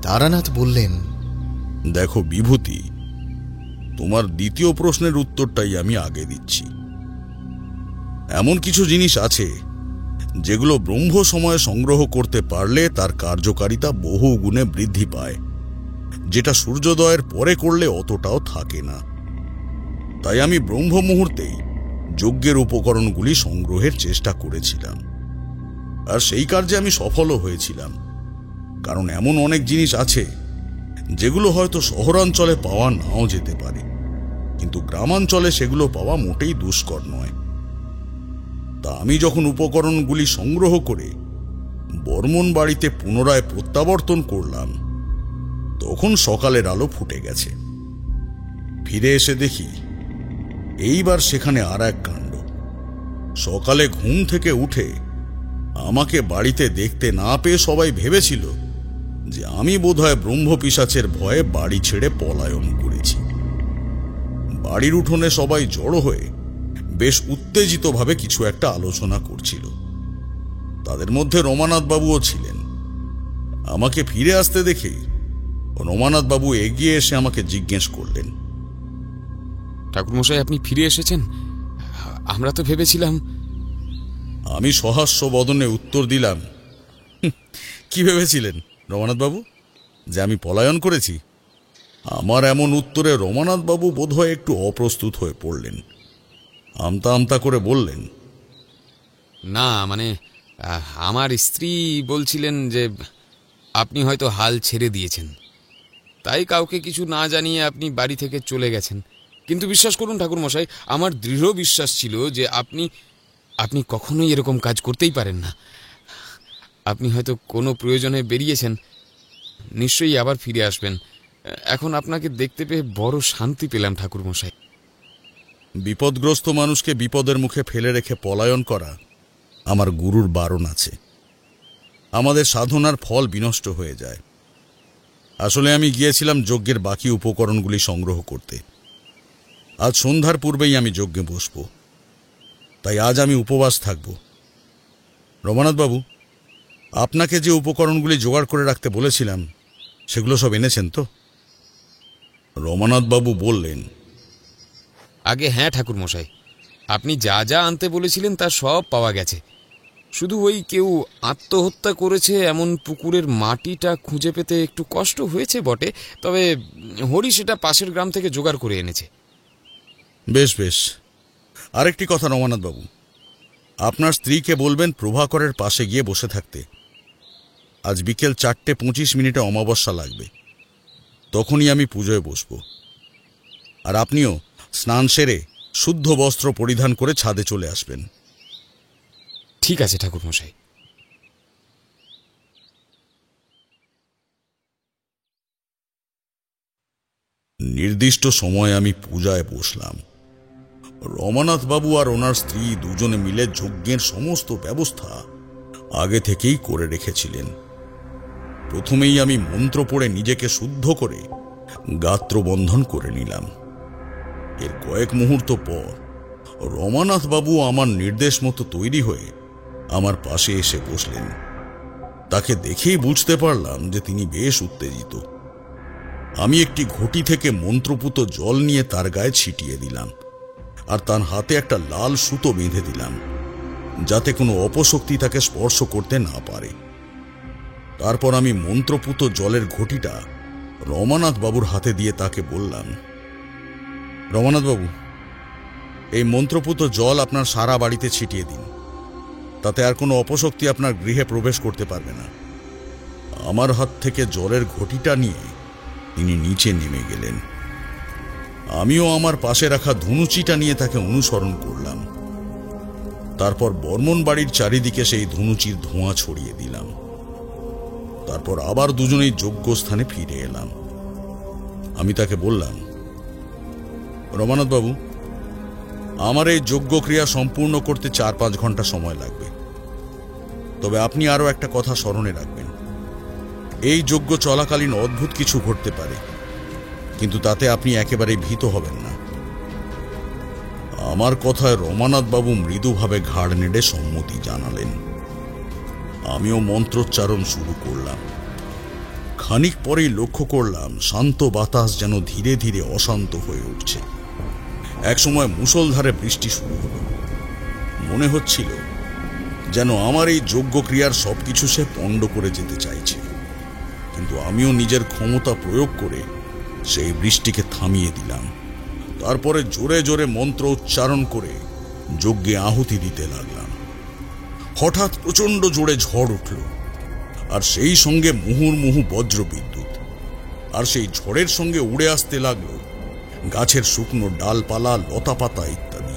তারানাথ বললেন, দেখো বিভূতি, তোমার দ্বিতীয় প্রশ্নের উত্তরটাই আমি আগে দিচ্ছি। এমন কিছু জিনিস আছে যেগুলো ব্রহ্ম সময়ে সংগ্রহ করতে পারলে তার কার্যকারিতা বহু গুণে বৃদ্ধি পায়, যেটা সূর্যোদয়ের পরে করলে অতটাও থাকে না। তাই আমি ব্রহ্ম মুহূর্তেই যজ্ঞের উপকরণগুলি সংগ্রহের চেষ্টা করেছিলাম। আর সেই কার্যে আমি সফলও হয়েছিলাম, কারণ এমন অনেক জিনিস আছে যেগুলো হয়তো শহরাঞ্চলে পাওয়া নাও যেতে পারে, কিন্তু গ্রামাঞ্চলে সেগুলো পাওয়া মোটেই দুষ্কর নয়। তা আমি যখন উপকরণগুলি সংগ্রহ করে বর্মন বাড়িতে পুনরায় প্রত্যাবর্তন করলাম, তখন সকালের আলো ফুটে গেছে। ফিরে এসে দেখি এইবার সেখানে আর এক কাণ্ড। সকালে ঘুম থেকে উঠে আমাকে বাড়িতে দেখতে না পেয়ে সবাই ভেবেছিল যে আমি বোধহয় ব্রহ্মপিশাচের ভয়ে বাড়ি ছেড়ে পলায়ন করেছি। বাড়ির উঠোনে সবাই জড়ো হয়ে বেশ উত্তেজিতভাবে কিছু একটা আলোচনা করছিল। তাদের মধ্যে রমানাথ বাবুও ছিলেন। আমাকে ফিরে আসতে দেখে রমানাথ বাবু এগিয়ে এসে আমাকে জিজ্ঞেস করলেন, ঠাকুরমশাই, আপনি ফিরে এসেছেন? আমরা তো ভেবেছিলাম। আমি সহাস্য বদনে উত্তর দিলাম, কি ভেবেছিলেন রমানাথ বাবু, যে আমি পলায়ন করেছি? আমার এমন উত্তরে রমানাথ বাবু বোধহয় একটু অপ্রস্তুত হয়ে পড়লেন। আমতা আমতা করে বললেন, না, মানে আমার স্ত্রী বলছিলেন যে আপনি হয়তো হাল ছেড়ে দিয়েছেন, তাই কাউকে কিছু না জানিয়ে আপনি বাড়ি থেকে চলে গেছেন। কিন্তু বিশ্বাস করুন ঠাকুরমশাই, আমার দৃঢ় বিশ্বাস ছিল যে আপনি কখনোই এরকম কাজ করতেই পারেন না। আপনি হয়তো কোনো প্রয়োজনে বেরিয়েছেন, নিশ্চয়ই আবার ফিরে আসবেন। এখন আপনাকে দেখতে পেয়ে বড় শান্তি পেলাম ঠাকুরমশাই। বিপদগ্রস্ত মানুষকে বিপদের মুখে ফেলে রেখে পলায়ন করা আমার গুরুর বারণ আছে। আমাদের সাধনার ফল বিনষ্ট হয়ে যায়। আসলে আমি গিয়েছিলাম যজ্ঞের বাকি উপকরণগুলি সংগ্রহ করতে। আজ সন্ধ্যার পূর্বেই আমি যজ্ঞে বসব, তাই আজ আমি উপবাস থাকব। রমানাথ বাবু, আপনাকে যে উপকরণগুলি জোগাড় করে রাখতে বলেছিলাম সেগুলো সব এনেছেন তো? রমানাথ বাবু বললেন, আগে হ্যাঁ ঠাকুরমশাই, আপনি যা যা আনতে বলেছিলেন তা সব পাওয়া গেছে। শুধু ওই কেউ আত্মহত্যা করেছে এমন পুকুরের মাটিটা খুঁজে পেতে একটু কষ্ট হয়েছে বটে, তবে হরি সেটা পাশের গ্রাম থেকে জোগাড় করে এনেছে। বেশ বেশ। আরেকটি কথা রমানাথ বাবু, আপনার স্ত্রীকে বলবেন প্রভাকরের পাশে গিয়ে বসে থাকতে। আজ বিকেল 4:25 অমাবস্যা লাগবে, তখনই আমি পুজোয় বসব। আর আপনিও স্নান সেরে শুদ্ধ বস্ত্র পরিধান করে ছাদে চলে আসবেন। ঠিক আছে ঠাকুরমশাই। নির্দিষ্ট সময় আমি পূজায় বসলাম। রমানাথ বাবু আর ওনার স্ত্রী দুজনে মিলে যজ্ঞের সমস্ত ব্যবস্থা আগে থেকেই করে রেখেছিলেন। প্রথমেই আমি মন্ত্র পড়ে নিজেকে শুদ্ধ করে গাত্রবন্ধন করে নিলাম। এর কয়েক মুহূর্ত পর রমানাথ বাবু আমার নির্দেশ মতো তৈরি হয়ে আমার পাশে এসে বসলেন। তাকে দেখেই বুঝতে পারলাম যে তিনি বেশ উত্তেজিত। আমি একটি ঘটি থেকে মন্ত্রপুত জল নিয়ে তার গায়ে ছিটিয়ে দিলাম, আর তার হাতে একটা লাল সুতো বেঁধে দিলাম, যাতে কোনো অপশক্তি তাকে স্পর্শ করতে না পারে। তারপর আমি মন্ত্রপুত জলের ঘটিটা রমানাথ বাবুর হাতে দিয়ে তাকে বললাম, রমানাথ বাবু, এই মন্ত্রপুত জল আপনার সারা বাড়িতে ছিটিয়ে দিন, তাতে আর কোনো অপশক্তি আপনার গৃহে প্রবেশ করতে পারবে না। আমার হাত থেকে জলের ঘটিটা নিয়ে তিনি নিচে নেমে গেলেন। আমিও আমার পাশে রাখা ধনুচিটা নিয়ে তাকে অনুসরণ করলাম। তারপর বর্মন বাড়ির চারিদিকে সেই ধনুচির ধোঁয়া ছড়িয়ে দিলাম। তারপর আবার দুজনেই যজ্ঞস্থানে ফিরে এলাম। আমি তাকে বললাম, রমানাথ বাবু, আমার এই যজ্ঞক্রিয়া সম্পূর্ণ করতে 4-5 ঘন্টা সময় লাগবে। তবে আপনি আরো একটা কথা স্মরণে রাখবেন, এই যজ্ঞ চলাকালীন অদ্ভুত কিছু ঘটতে পারে, কিন্তু তাতে আপনি একেবারে ভীত হবেন না। আমার কথায় রমানাথ বাবু মৃদুভাবে ঘাড় নেড়ে সম্মতি জানালেন। আমিও মন্ত্রোচ্চারণ শুরু করলাম। খানিক পরেই লক্ষ্য করলাম শান্ত বাতাস যেন ধীরে ধীরে অশান্ত হয়ে উঠছে। একসময় মুষলধারে বৃষ্টি শুরু হলো। মনে হচ্ছিল যেন আমার এই যজ্ঞক্রিয়ার সবকিছু সে পণ্ড করে যেতে চাইছে, কিন্তু আমিও নিজের ক্ষমতা প্রয়োগ করে সেই বৃষ্টিকে থামিয়ে দিলাম। তারপরে জোরে জোরে মন্ত্র উচ্চারণ করে যজ্ঞে আহুতি দিতে লাগলাম। হঠাৎ প্রচণ্ড জোরে ঝড় উঠল, আর সেই সঙ্গে মুহুর্মুহু বজ্র বিদ্যুৎ। আর সেই ঝড়ের সঙ্গে উড়ে আসতে লাগলো গাছের শুকনো ডালপালা, লতাপাতা ইত্যাদি।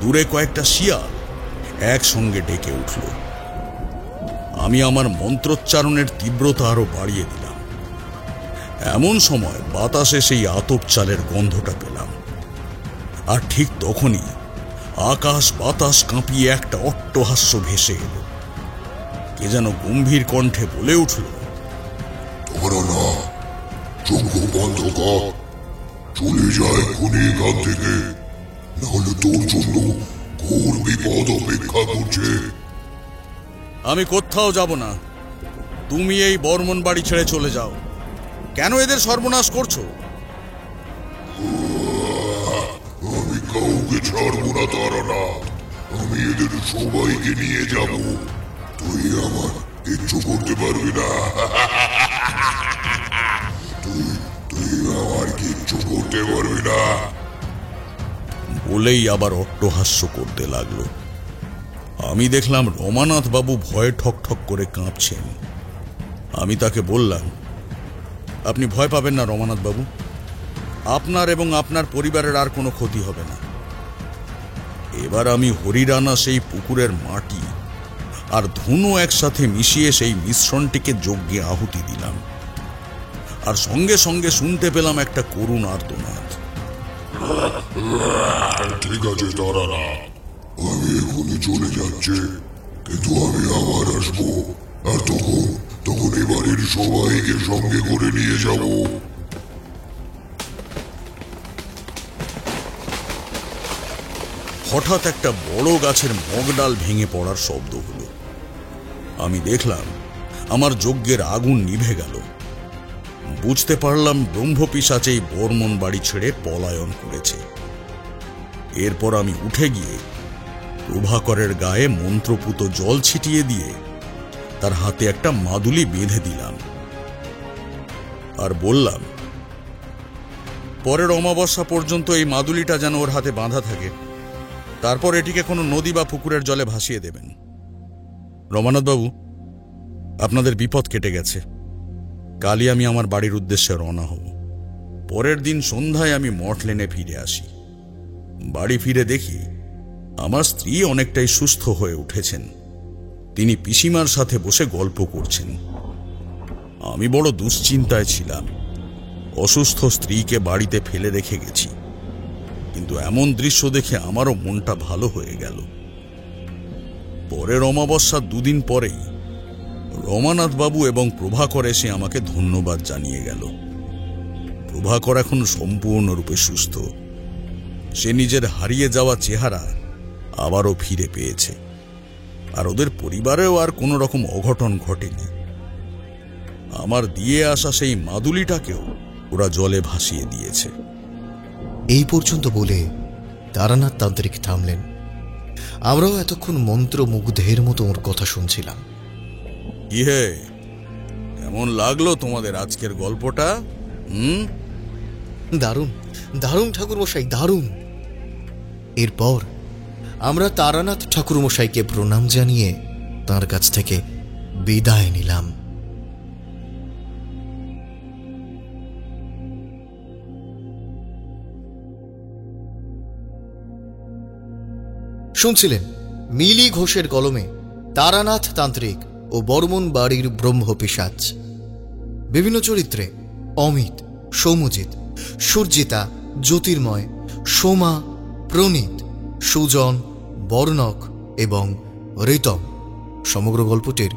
দূরে কয়েকটা শিয়াল একসঙ্গে ডেকে উঠল। আমি আমার মন্ত্রোচ্চারণের তীব্রতা আরো বাড়িয়ে দিলাম। এমন সময় বাতাসে সেই আতপ চালের গন্ধটা পেলাম, আর ঠিক তখনই আকাশ বাতাস কাঁপিয়ে একটা অট্টহাস্য ভেসে এলো। কে যেন গম্ভীর কণ্ঠে বলে উঠল, তোমরা না যজ্ঞ বন্ধ কর, চলে যায় কোন এখান থেকে, নাহলে তোর জন্য ঘোর বিপদ অপেক্ষা করছে। আমি কোথাও যাব না, তুমি এই বর্মন বাড়ি ছেড়ে চলে যাও। কেন এদের সর্বনাশ করছো? আমি কাউকে ছাড়বো না তারানাথ, আমি এদের সবাইকে নিয়ে যাব। তুই আমার কিচ্ছু করতে পারবি না। তুই আমার কিচ্ছু করতে পারবি না। বলেই আবার অট্টহাস্য করতে লাগলো। আমি দেখলাম রমানাথ বাবু ভয়ে ঠকঠক করে কাঁপছেন। আমি তাকে বললাম, আপনি ভয় পাবেন না রমানাথ বাবু, আপনার এবং আপনার পরিবারের আর কোনো ক্ষতি হবে না। এবার আমি হরিরানা সেই পুকুরের মাটি আর ধুনো একসাথে মিশিয়ে সেই মিশ্রণটিকে যজ্ঞে আহুতি দিলাম, আর সঙ্গে সঙ্গে শুনতে পেলাম একটা করুণ আর্তনাদ। ঠিক আছে তারানাথ, আমি এখনই চলে যাচ্ছি, কিন্তু আমি আবার আসবো, আর তখন এবারের সবাইকে সঙ্গে করে নিয়ে যাব। হঠাৎ একটা বড় গাছের মগডাল ভেঙে পড়ার শব্দ হলো। আমি দেখলাম আমার যজ্ঞের আগুন নিভে গেল। বুঝতে পারলাম ব্রহ্মপিশাচ এই বর্মন বাড়ি ছেড়ে পলায়ন করেছে। এরপর আমি উঠে গিয়ে প্রভাকরের গায়ে মন্ত্রপুত জল ছিটিয়ে দিয়ে তার হাতে একটা মাদুলি বেঁধে দিলাম, আর বললাম, পরের অমাবস্যা পর্যন্ত এই মাদুলিটা যেন ওর হাতে বাঁধা থাকে, তারপর এটিকে কোনো নদী বা পুকুরের জলে ভাসিয়ে দেবেন। রমানাথ বাবু, আপনাদের বিপদ কেটে গেছে। কালই আমি আমার বাড়ির উদ্দেশ্যে রওনা হব। পরের দিন সন্ধ্যায় আমি মঠ লেনে ফিরে আসি। বাড়ি ফিরে দেখি আমার স্ত্রী অনেকটাই সুস্থ হয়ে উঠেছেন। তিনি পিসিমার সাথে বসে গল্প করছেন। আমি বড় দুশ্চিন্তায় ছিলাম। অসুস্থ স্ত্রীকে বাড়িতে ফেলে রেখে গেছি, কিন্তু এমন দৃশ্য দেখে আমারও মনটা ভালো হয়ে গেল। পরের অমাবস্যার দুদিন পরেই রমানাথ বাবু এবং প্রভাকর এসে আমাকে ধন্যবাদ জানিয়ে গেল। প্রভাকর এখন সম্পূর্ণরূপে সুস্থ। সে নিজের হারিয়ে যাওয়া চেহারা আবারও ফিরে পেয়েছে, আর ওদের পরিবারেও আর কোনো রকম অঘটন ঘটেনি। আমার দিয়ে আসা সেই মাদুলিটাকেও ওরা জলে ভাসিয়ে দিয়েছে। এই পর্যন্ত বলে তারানাথ তান্ত্রিক থামলেন। আমরাও এতক্ষণ মন্ত্রমুগ্ধের মতো ওর কথা শুনছিলাম। ইহে, কেমন লাগলো তোমাদের আজকের গল্পটা? দারুণ দারুণ ঠাকুরমশাই, দারুণ। এরপর আমরা তারানাথ ঠাকুরমশাইকে প্রণাম জানিয়ে তার কাছ থেকে বিদায় নিলাম। শুনছিলেন মিলি ঘোষের কলমে তারানাথ তান্ত্রিক ও বর্মন বাড়ির ব্রহ্মপিশাচ। বিভিন্ন চরিত্রে অমিত, সৌম্যজিৎ, সুরজিতা, জ্যোতির্ময়, সোমা, প্রণীত, সুজন, বর্ণক এবং ঋতম। সমগ্র গল্পটির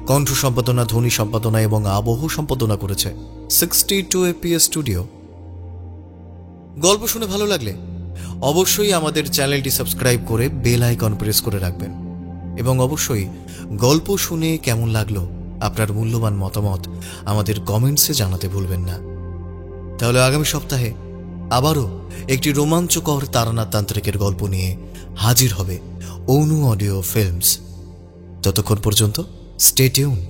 কণ্ঠ সম্পাদনা, ধ্বনি সম্পাদনা এবং আবহ সম্পাদনা করেছে 62 APS স্টুডিও। গল্প শুনে ভালো লাগলে অবশ্যই আমাদের চ্যানেলটি সাবস্ক্রাইব করে বেল আইকন প্রেস করে রাখবেন, এবং অবশ্যই গল্প শুনে কেমন লাগলো আপনার মূল্যবান মতামত আমাদের কমেন্টসে জানাতে ভুলবেন না। তাহলে আগামী সপ্তাহে আবারও একটি রোমাঞ্চকর তারানাথ তান্ত্রিকের গল্প নিয়ে হাজির হবে অনু অডিও ফিল্মস। ততক্ষণ পর্যন্ত স্টে টিউনড।